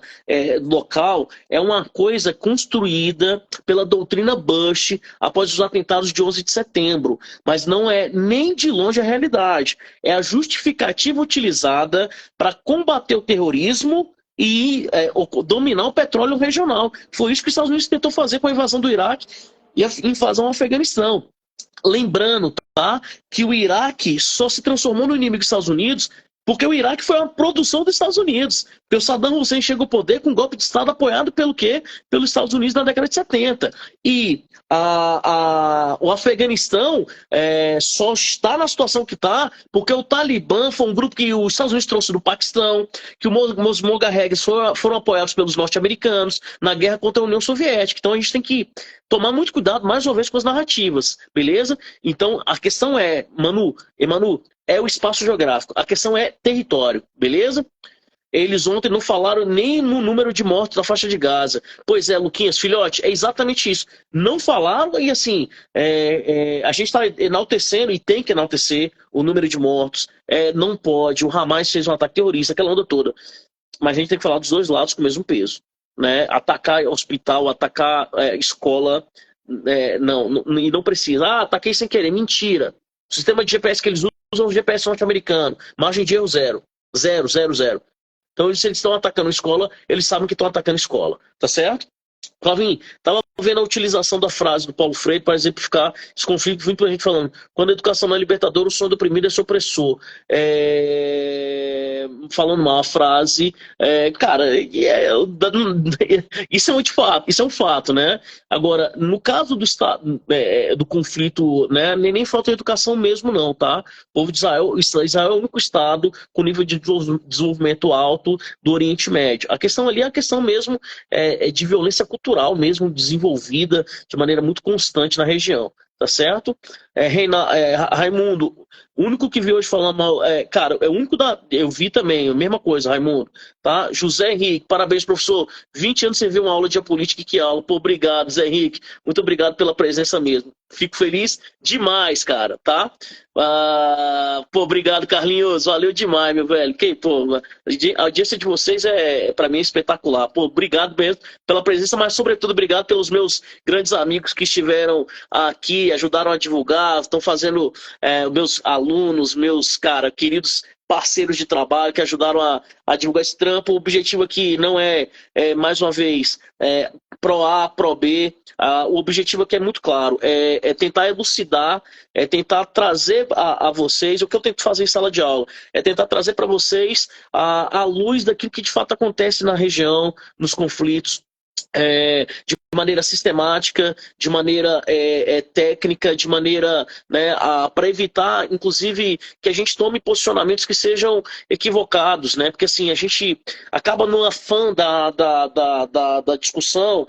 local é uma coisa construída pela doutrina Bush após os atentados de 11 de setembro, mas não é nem de longe a realidade. É a justificativa utilizada para combater o terrorismo e dominar o petróleo regional. Foi isso que os Estados Unidos tentou fazer com a invasão do Iraque e a invasão ao Afeganistão. lembrando, tá, que o Iraque só se transformou no inimigo dos Estados Unidos porque o Iraque foi uma produção dos Estados Unidos. Porque o Saddam Hussein chegou ao poder com um golpe de Estado apoiado pelo quê? Pelos Estados Unidos na década de 70. E o Afeganistão só está na situação que está porque o Talibã foi um grupo que os Estados Unidos trouxe do Paquistão, que os Mogahegs foram apoiados pelos norte-americanos na guerra contra a União Soviética. Então a gente tem que tomar muito cuidado, mais uma vez, com as narrativas, beleza? Então a questão é, Manu, é o espaço geográfico. A questão é território, beleza? Eles ontem não falaram nem no número de mortos da faixa de Gaza. Pois é, Luquinhas, filhote, é exatamente isso. Não falaram e assim, a gente está enaltecendo e tem que enaltecer o número de mortos. Não pode, o Hamas fez um ataque terrorista, aquela onda toda. Mas a gente tem que falar dos dois lados com o mesmo peso. Né? Atacar hospital, atacar escola, e não precisa. Ataquei sem querer, mentira. O sistema de GPS que eles usam é o GPS norte-americano. Margem de erro zero. Zero, zero, zero. Então, se eles estão atacando escola, eles sabem que estão atacando escola. Tá certo? Flavinho, estava vendo a utilização da frase do Paulo Freire para exemplificar esse conflito, muito a gente falando. Quando a educação não é libertadora, o sonho do oprimido é seu opressor. Falando uma frase, cara, isso é muito fato, isso é um fato, né? Agora, no caso do estado, do conflito, né, nem falta de educação mesmo, não, tá? O povo de Israel é o único estado com nível de desenvolvimento alto do Oriente Médio. A questão ali é a questão mesmo de violência cultural mesmo desenvolvida de maneira muito constante na região, tá certo? Raimundo, o único que vi hoje falando mal, cara, é o único eu vi também, a mesma coisa, Raimundo, tá? José Henrique, parabéns, professor, 20 anos sem ver uma aula de política, que aula, pô, obrigado, Zé Henrique, muito obrigado pela presença mesmo, fico feliz demais, cara, tá? Pô, obrigado, Carlinhos, valeu demais, meu velho, pô, a audiência de vocês pra mim, é espetacular, pô, obrigado mesmo pela presença, mas sobretudo obrigado pelos meus grandes amigos que estiveram aqui, ajudaram a divulgar, estão fazendo meus alunos, meus, cara, queridos parceiros de trabalho que ajudaram a divulgar esse trampo. O objetivo aqui não mais uma vez, pro A, pro B. O objetivo aqui é muito claro, é tentar elucidar, é tentar trazer a vocês, o que eu tento fazer em sala de aula, é tentar trazer para vocês a luz daquilo que de fato acontece na região, nos conflitos, de maneira sistemática, de maneira técnica, de maneira, né, para evitar, inclusive, que a gente tome posicionamentos que sejam equivocados, né? Porque assim, a gente acaba no afã da discussão,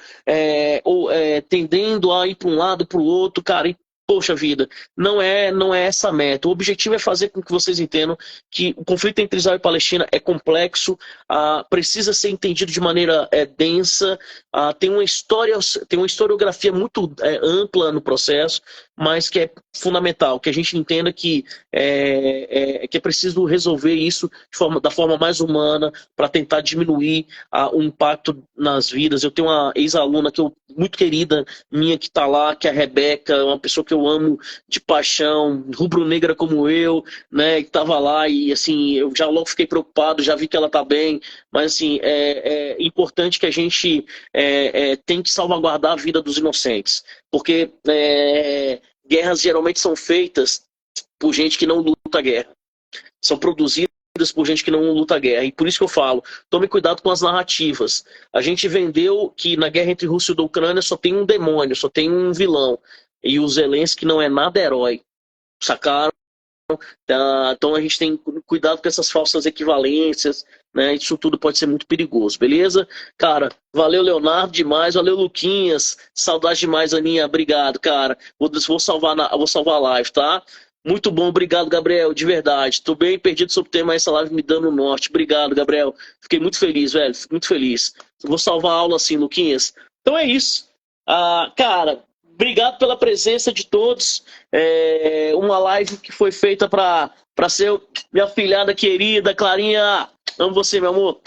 tendendo a ir para um lado, para o outro, cara, e poxa vida, não é essa a meta. O objetivo é fazer com que vocês entendam que o conflito entre Israel e Palestina é complexo, precisa ser entendido de maneira densa, tem uma historiografia muito ampla no processo, mas que é fundamental, que a gente entenda que é preciso resolver isso da forma mais humana, para tentar diminuir o impacto nas vidas. Eu tenho uma ex-aluna muito querida minha que está lá, que é a Rebeca, uma pessoa que eu amo de paixão, rubro-negra como eu, né, que estava lá e assim, eu já logo fiquei preocupado, já vi que ela está bem, mas assim, é importante que a gente tente salvaguardar a vida dos inocentes, porque guerras geralmente são feitas por gente que não luta a guerra, são produzidas por gente que não luta a guerra. E por isso que eu falo, tome cuidado com as narrativas. A gente vendeu que na guerra entre Rússia e Ucrânia só tem um demônio, só tem um vilão. E o Zelensky não é nada herói. Sacaram? Então a gente tem cuidado com essas falsas equivalências, né? Isso tudo pode ser muito perigoso, beleza? Cara, valeu, Leonardo, demais, valeu, Luquinhas, saudade demais, Aninha, obrigado, cara. Vou salvar a live, tá? Muito bom, obrigado, Gabriel, de verdade. Tô bem perdido sobre o tema, essa live me dando norte. Obrigado, Gabriel. Fiquei muito feliz, velho, fico muito feliz. Vou salvar a aula assim, Luquinhas. Então é isso. Cara, obrigado pela presença de todos. Uma live que foi feita para ser minha filhada querida, Clarinha. Amo você, meu amor.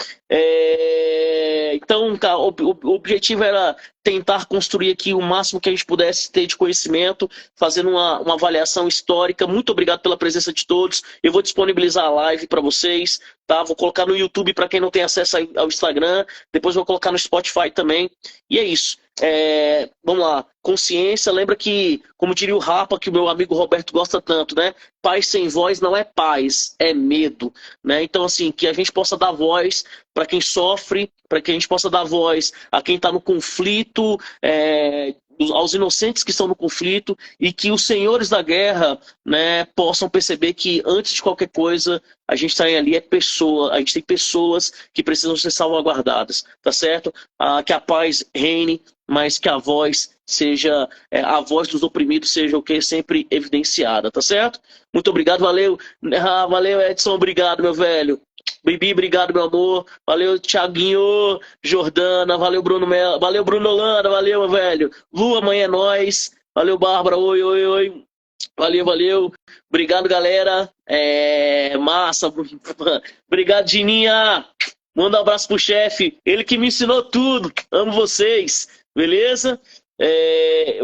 Então, cara, o objetivo era tentar construir aqui o máximo que a gente pudesse ter de conhecimento, fazendo uma avaliação histórica. Muito obrigado pela presença de todos. Eu vou disponibilizar a live para vocês, tá? Vou colocar no YouTube para quem não tem acesso ao Instagram. Depois vou colocar no Spotify também. E é isso. Vamos lá, consciência, lembra que, como diria o Rapa, que o meu amigo Roberto gosta tanto, né? Paz sem voz não é paz, é medo, né? Então, assim, que a gente possa dar voz para quem sofre, para que a gente possa dar voz a quem está no conflito, aos inocentes que estão no conflito, e que os senhores da guerra, né, possam perceber que antes de qualquer coisa a gente está ali a gente tem pessoas que precisam ser salvaguardadas, tá certo? Que a paz reine, mas que a voz seja, a voz dos oprimidos seja o que sempre evidenciada, tá certo? Muito obrigado, valeu. Valeu, Edson, obrigado, meu velho. Bibi, obrigado, meu amor. Valeu, Thiaguinho, Jordana, valeu, Bruno Melo, valeu, Bruno Holanda, valeu, meu velho. Lu, amanhã é nós. Valeu, Bárbara, oi, oi, oi. Valeu, valeu. Obrigado, galera. Massa. Obrigado, Dininha. Manda um abraço pro chefe. Ele que me ensinou tudo. Amo vocês. Beleza?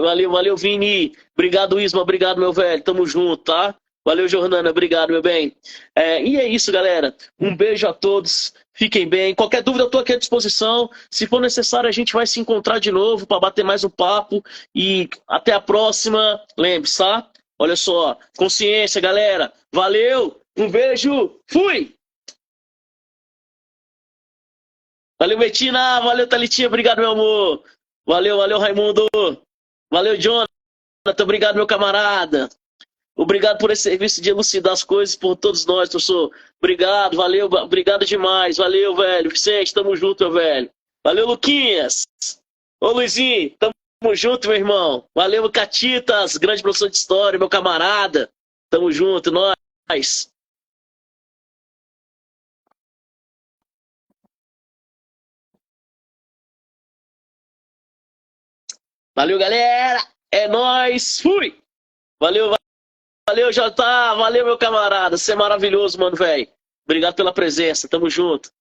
Valeu, valeu, Vini. Obrigado, Isma. Obrigado, meu velho. Tamo junto, tá? Valeu, Jordana. Obrigado, meu bem. E é isso, galera. Um beijo a todos. Fiquem bem. Qualquer dúvida, eu tô aqui à disposição. Se for necessário, a gente vai se encontrar de novo para bater mais um papo. E até a próxima. Lembre-se, tá? Olha só. Consciência, galera. Valeu. Um beijo. Fui! Valeu, Betina. Valeu, Thalitinha. Obrigado, meu amor. Valeu, valeu, Raimundo. Valeu, Jonathan. Obrigado, meu camarada. Obrigado por esse serviço de elucidar as coisas por todos nós, professor. Obrigado, valeu, obrigado demais. Valeu, velho. Vicente, tamo junto, meu velho. Valeu, Luquinhas. Ô, Luizinho, tamo junto, meu irmão. Valeu, Catitas, grande professor de história, meu camarada. Tamo junto, nós. Valeu, galera. É nóis. Fui. Valeu, valeu, Jota. Valeu, meu camarada. Você é maravilhoso, mano, velho. Obrigado pela presença. Tamo junto.